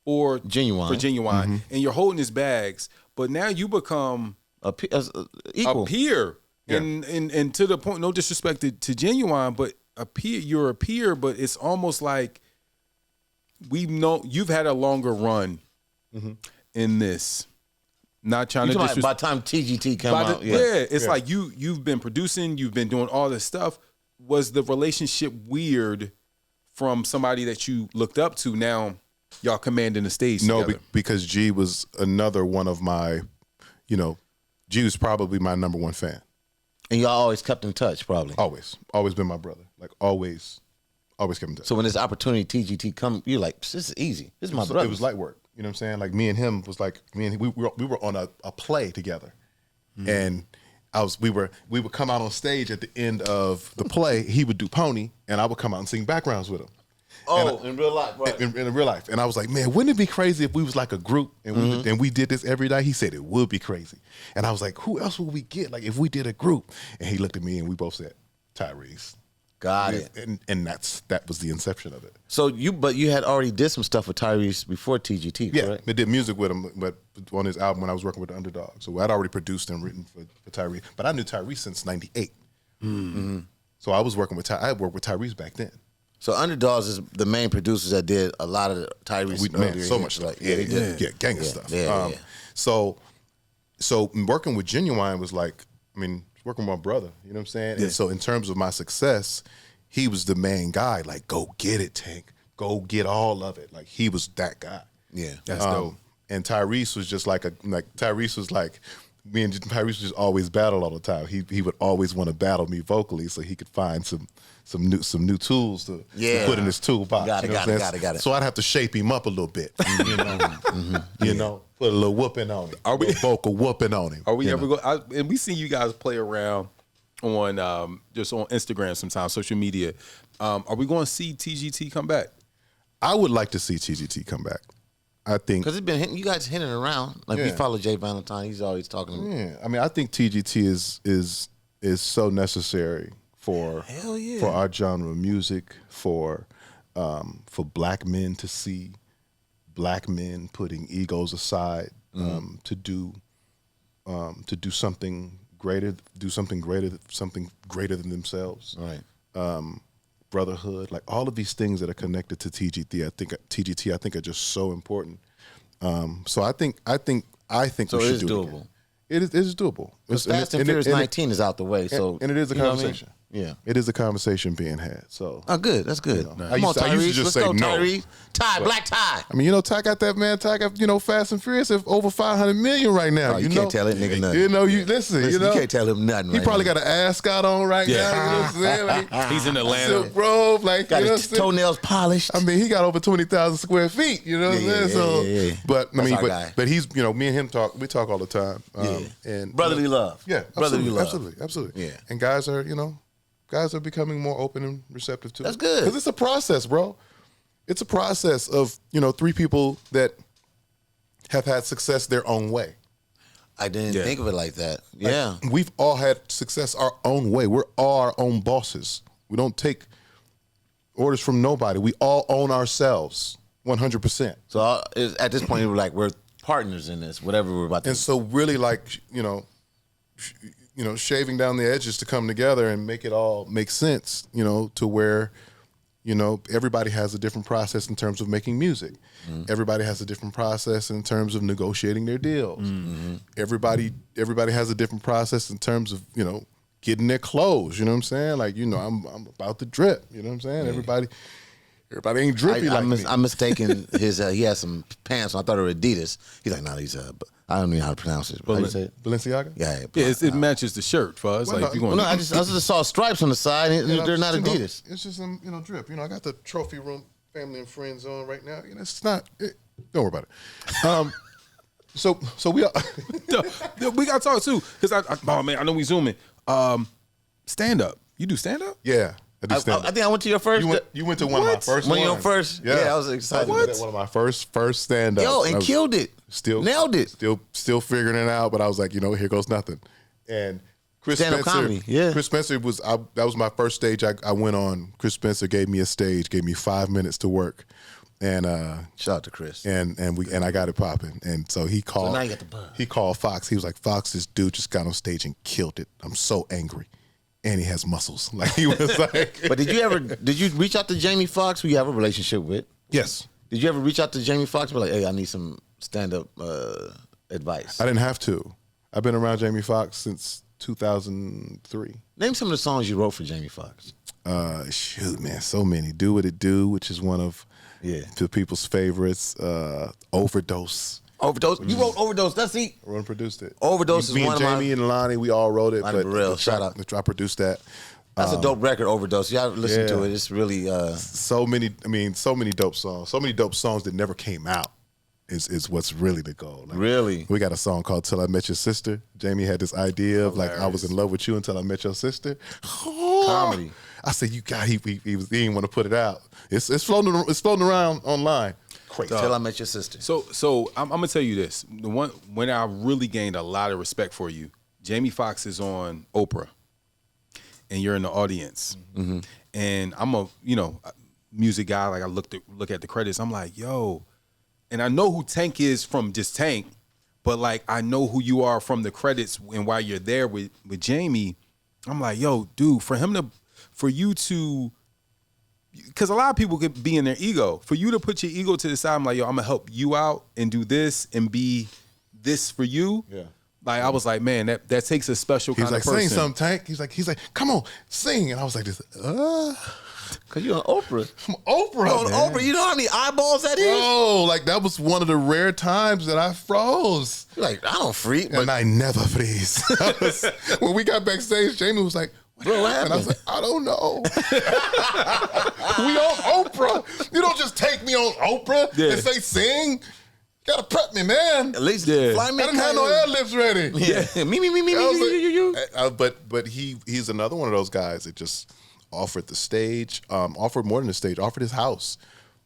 for Ginuwine, and you're holding his bags, but now you become equal. a peer, and to the point, no disrespect to Ginuwine, but you're a peer, but it's almost like we know you've had a longer run in this. Not trying to disrespect. By the time TGT came out, it's like you've been producing, you've been doing all this stuff. Was the relationship weird from somebody that you looked up to? Now y'all commanding the stage together. Because G was another one of my, G was probably my number one fan. And y'all always kept in touch, probably. Always been my brother. Like always kept in touch. So when this opportunity TGT come, you're like, this is easy. This is my brother. It was light work. You know what I'm saying? Like me and him was like we were on a play together, and we would come out on stage at the end of the play. He would do Pony, and I would come out and sing backgrounds with him. In real life, right? In real life, and I was like, man, wouldn't it be crazy if we was like a group and we did this every night? He said it would be crazy, and I was like, who else would we get? Like if we did a group, and he looked at me and we both said Tyrese. Got it. And that was the inception of it. So you had already did some stuff with Tyrese before TGT, correct? Yeah, I did music with him, but on his album when I was working with the Underdog. So I'd already produced and written for Tyrese, but I knew Tyrese since '98. So I was working with I worked with Tyrese back then. So Underdogs is the main producers that did a lot of the Tyrese. So much stuff. They did. Yeah, gang of stuff. So working with Ginuwine was like, working with my brother, you know what I'm saying? Yeah. And so in terms of my success, he was the main guy. Like, go get it, Tank. Go get all of it. Like, he was that guy. Yeah, that's dope. And Tyrese was just Tyrese was like, me and Tyrese just always battled all the time. He would always want to battle me vocally so he could find some new tools to put in his toolbox. Got it. So I'd have to shape him up a little bit, you know, put a little whooping on him. Are we vocal whooping on him? Are we ever going? And we see you guys play around on just on Instagram sometimes, social media. Are we going to see TGT come back? I would like to see TGT come back. I think because it's been hitting, you guys hitting around. Like we follow Jay Valentine, he's always talking to me. Yeah, I think TGT is so necessary for our genre of music, for black men to see black men putting egos aside to do something greater, something greater than themselves. Right. Brotherhood, like all of these things that are connected to TGT, I think are just so important. So I think so we should it is do doable. It is doable. Fast and Furious 19 is out the way, so and it is a conversation. Yeah, it is a conversation being had. So good. That's good. I used to just say no. Tyrese. Black tie. Ty got that man. Ty got Fast and Furious of over 500 million right now. Oh, you can't tell that nigga nothing. You listen. You can't tell him nothing. He probably got an ascot on right now. You know what I'm saying? Like, he's in Atlanta. Silk Grove, like got his toenails polished. He got over 20,000 square feet. You know what I'm saying? But he's me and him talk. We talk all the time. And brotherly love. Yeah, brotherly love. Absolutely. Yeah. And guys are becoming more open and receptive to it. That's good. Because it's a process, bro. It's a process of, three people that have had success their own way. I didn't think of it like that. Yeah. Like, we've all had success our own way. We're all our own bosses. We don't take orders from nobody. We all own ourselves 100%. So at this point, we're partners in this, whatever we're about to do. And so really shaving down the edges to come together and make it all make sense, to where, everybody has a different process in terms of making music. Mm-hmm. Everybody has a different process in terms of negotiating their deals. Mm-hmm. Everybody has a different process in terms of, getting their clothes. You know what I'm saying? Like, I'm about to drip. You know what I'm saying? Yeah. Everybody ain't drippy like me. I'm mistaken his, he had some pants on. I thought they were Adidas. He's like, no, these, I don't know how to pronounce it. How you say it? Balenciaga? Yeah. It matches the shirt, Fuzz. Well, I just saw stripes on the side. They're not Adidas. It's just some, drip. I got the trophy room family and friends on right now. It's not. Don't worry about it. So we are. We got to talk too, because oh man, I know we zooming. Stand up. You do stand up? Yeah. I do stand I think I went to your first. You went to one of my first One ones. of your first. Yeah, I was excited. I did one of my first stand ups. Yo, and killed it. Nailed it. Still figuring it out, but I was like, here goes nothing. And Chris Stand-up Spencer, comedy, yeah. Chris Spencer that was my first stage I went on. Chris Spencer gave me a stage, gave me 5 minutes to work. And shout out to Chris. And I got it popping. And so he called. So now you got the buzz. He called Fox. He was like, Fox, this dude just got on stage and killed it. I'm so angry. And he has muscles. Like he was like. But did you reach out to Jamie Foxx, who you have a relationship with? Yes. Did you ever reach out to Jamie Foxx and be like, hey, I need some stand-up advice? I didn't have to. I've been around Jamie Foxx since 2003. Name some of the songs you wrote for Jamie Foxx. Shoot, man, so many. Do What It Do, which is one of the people's favorites. Overdose. Overdose. You wrote Overdose. That's it. I wrote and produced it. Overdose is Me one and of my. Jamie and Lonnie, we all wrote it. Lonnie But Burrell, shout out. I produced that. That's a dope record, Overdose. Y'all listen to it. It's really. So many dope songs. So many dope songs that never came out. Is what's really the goal. Like, really? We got a song called Till I Met Your Sister. Jamie had this idea of like, I was in love with you until I met your sister. Comedy. I said, he didn't want to put it out. It's floating around online. Crazy. Till I Met Your Sister. So I'm gonna tell you this. The one when I really gained a lot of respect for you, Jamie Foxx is on Oprah, and you're in the audience. Mm-hmm. And I'm a music guy. Like I look at the credits. I'm like, yo, and I know who Tank is from just Tank, but like I know who you are from the credits. And while you're there with Jamie, I'm like, yo, dude, for you to. Because a lot of people could be in their ego. For you to put your ego to the side, I'm like, yo, I'm gonna help you out and do this and be this for you. Yeah. Like I was like, man, that takes a special kind of person. He's like, sing something, Tank. He's like, come on, sing. And I was like, this. Cause you're on Oprah. I'm Oprah. On Oprah, you know how many eyeballs that is? Oh, like that was one of the rare times that I froze. You're like, I don't freak, and I never freeze. When we got backstage, Jamie was like, bro, what happened? And I was like, I don't know. We on Oprah. You don't just take me on Oprah and say sing. You gotta prep me, man. At least fly me. I didn't have no ad libs ready. Yeah. Me. You. But he's another one of those guys that just offered the stage, offered more than the stage, offered his house.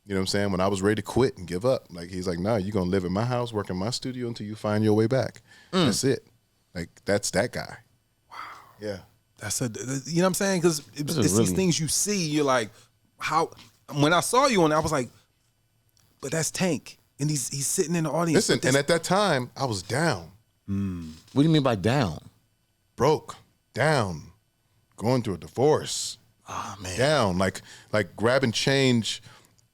You know what I'm saying? When I was ready to quit and give up, like he's like, nah, you're gonna live in my house, work in my studio until you find your way back. That's it. Like that's that guy. Wow. Yeah. That's you know what I'm saying? Because it's these things you see. You're like, how? When I saw you on, I was like, but that's Tank, and he's sitting in the audience. Listen, and at that time, I was down. What do you mean by down? Broke, down, going through a divorce. Oh man, down, like grabbing change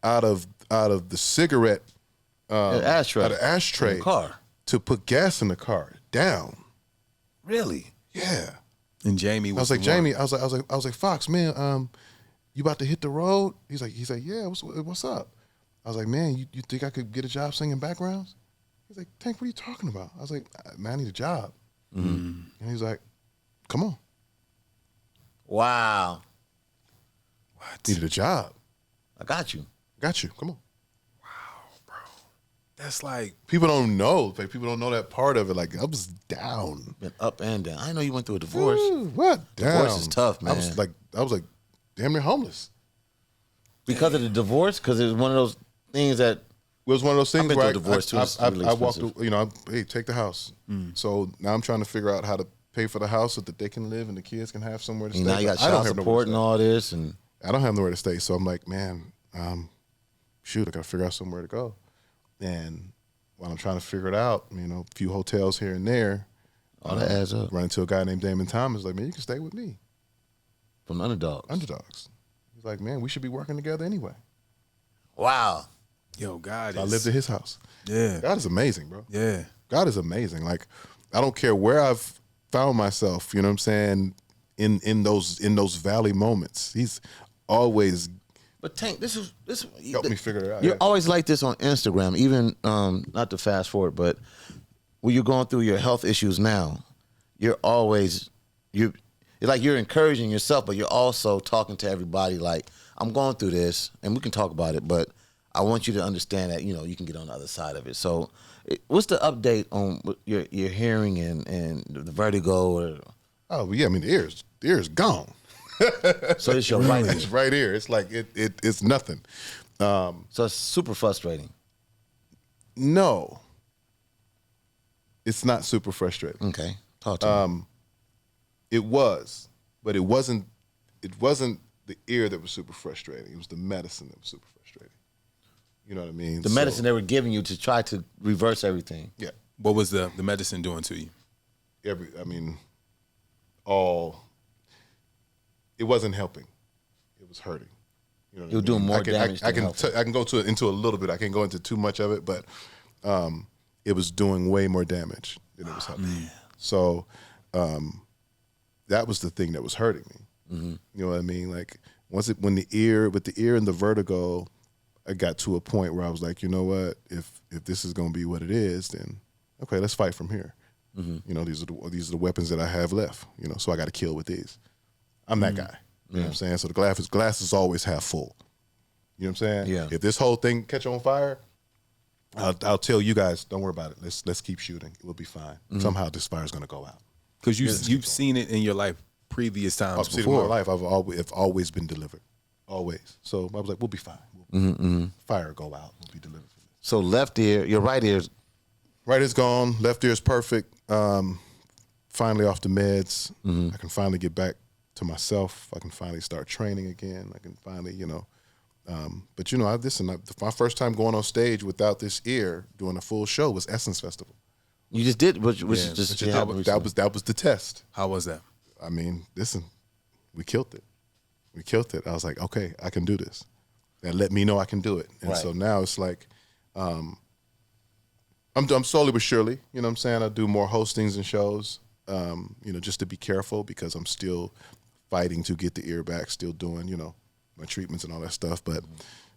out of the cigarette ashtray, out of ashtray in the car to put gas in the car. Down. Really? Yeah. And Jamie was Jamie, I was like, Fox, man, you about to hit the road? He's like, yeah, what's up? I was like, man, you think I could get a job singing backgrounds? He's like, Tank, what are you talking about? I was like, man, I need a job. And he's like, come on. Wow. What? Needed a job. I got you. Got you. Come on. Wow, bro. That's like people don't know. Like, people don't know that part of it. Like I was down. Been up and down. I didn't know you went through a divorce. What? Down. Divorce is tough, man. I was like damn near homeless. Because of the divorce? Because it was one of those things that it was one of those things I've been where through a divorce too. I walked, hey, take the house. So now I'm trying to figure out how to pay for the house so that they can live and the kids can have somewhere to stay. Now you got child support and all this, and I don't have nowhere to stay. So I'm like, man, shoot, I got to figure out somewhere to go. And while I'm trying to figure it out, a few hotels here and there. All that adds up. Run into a guy named Damon Thomas. Like, man, you can stay with me. From the Underdogs. He's like, man, we should be working together anyway. Wow. Yo, God. I lived at his house. Yeah. God is amazing, bro. Yeah. God is amazing. Like, I don't care where I've found myself, you know what I'm saying, in those valley moments. He's always. But Tank, this help me figure it out. You're always like this on Instagram, even not to fast forward, but when you're going through your health issues now, you're like you're encouraging yourself, but you're also talking to everybody like, I'm going through this, and we can talk about it, but I want you to understand that, you know, you can get on the other side of it. So what's the update on your hearing and the vertigo? Or Oh, yeah, I mean, the ear's gone. so it's your right ear. It's right here. It's like it's nothing. So it's super frustrating. No, it's not super frustrating. Okay, talk to me. It was, but it wasn't. It wasn't the ear that was super frustrating. It was the medicine that was super frustrating. You know what I mean? The medicine they were giving you to try to reverse everything. Yeah. What was the medicine doing to you? It wasn't helping. It was hurting. You know what It was doing more damage than helping. I can go into a little bit. I can't go into too much of it, but it was doing way more damage than it was helping. Man. So that was the thing that was hurting me. Mm-hmm. You know what I mean? Like with the ear and the vertigo, I got to a point where I was like, you know what? If this is going to be what it is, then okay, let's fight from here. Mm-hmm. You know, these are the weapons that I have left. You know, so I got to kill with these. I'm that guy. You know what I'm saying? So the glass is always half full. You know what I'm saying? Yeah. If this whole thing catch on fire, I'll tell you guys, don't worry about it. Let's keep shooting. It will be fine. Somehow this fire's going to go out. Because you've seen it in your life previous times I've seen it in before. my life. I've always been delivered. Always. So I was like, we'll be fine. Fire will go out. We'll be delivered from this. So left ear, your right ear. Right ear's gone. Left ear's perfect. Finally off the meds. I can finally get back to myself. I can finally start training again. I can finally, you know. But you know, my first time going on stage without this ear doing a full show was Essence Festival. You just did, which Yeah, just but happened That was the test. How was that? I mean, listen, we killed it. We killed it. I was like, okay, I can do this. And let me know I can do it. And Right. so now it's like, I'm slowly but surely, you know what I'm saying? I do more hostings and shows, you know, just to be careful because I'm still fighting to get the ear back, still doing, you know, my treatments and all that stuff. But,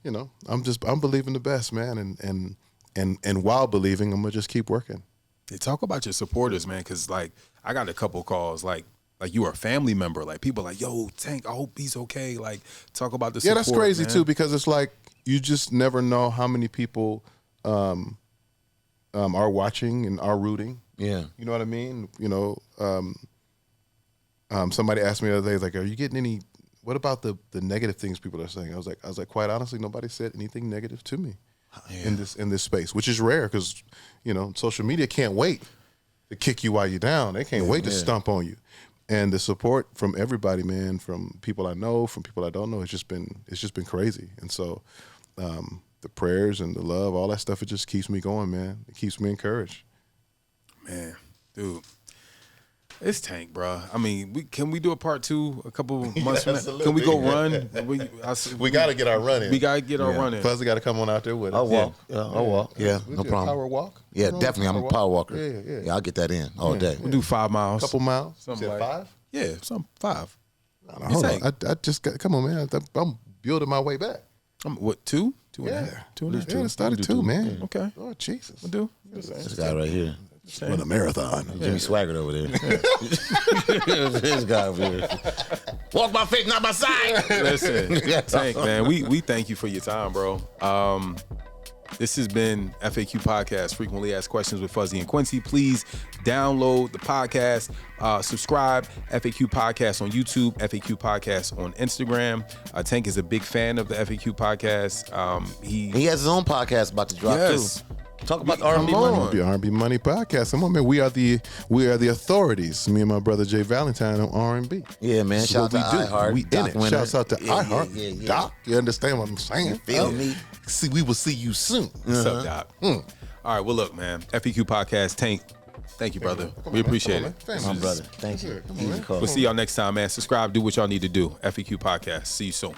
you know, I'm believing the best, man. And while believing, I'm going to just keep working. They talk about your supporters, man, because, like, I got a couple calls, like you are a family member. Like, people are like, yo, Tank, I hope he's okay. Like, talk about the support, Yeah, that's crazy, man. too, because it's like you just never know how many people are watching and are rooting. Yeah. You know what I mean? You know, somebody asked me the other day, like, are you getting any, what about the negative things people are saying? I was like, quite honestly, nobody said anything negative to me in this space, which is rare because, you know, social media can't wait to kick you while you're down. They can't wait to stomp on you. And the support from everybody, man, from people I know, from people I don't know, it's just been crazy. And so the prayers and the love, all that stuff, it just keeps me going, man. It keeps me encouraged. Man, dude. It's Tank, bro. I mean, can we do a part 2 a couple months from now? absolutely. Can we go run? We got to get our run in. We got to get our run in. Fuzzy got to come on out there with us. I'll walk. Yeah, I'll walk. Yeah, We'll no do a problem. Power walk. Yeah, You know, definitely. I'm a power walker. Yeah. I'll get that in all day. We'll do 5 miles. Couple miles. Something Said like 5? Yeah, 5. Hold Tank. on. I just got, come on, man. I'm building my way back. What, 2? 2 and a Yeah. half? 2 and a half? Yeah, it started 2, man. Okay. Oh, Jesus. We'll do. This guy right here. Run a marathon. Jimmy Swaggart over there. This guy over here. Walk my face, not my side. Listen, Tank, man, we thank you for your time, bro. This has been FAQ Podcast, Frequently Asked Questions with Fuzzy and Quincy. Please download the podcast, subscribe, FAQ Podcast on YouTube, FAQ Podcast on Instagram. Tank is a big fan of the FAQ Podcast. He has his own podcast about to drop Yes. too. Talk about the R&B Come money. on. The R&B Money Podcast. Come on, man. We are the authorities. Me and my brother Jay Valentine on R&B. Yeah, man. This is Shout what out to we do. iHeart. We Doc in it. Winter. Shouts out to Yeah, iHeart. yeah. Doc, you understand what I'm saying? Feel me? See, we will see you soon. What's up, Doc? All right, well, look, man. FAQ Podcast, Tank, thank you, brother. We appreciate it. My brother. Thank you. Easy call. We'll see y'all next time, man. Subscribe, do what y'all need to do. FAQ Podcast. See you soon.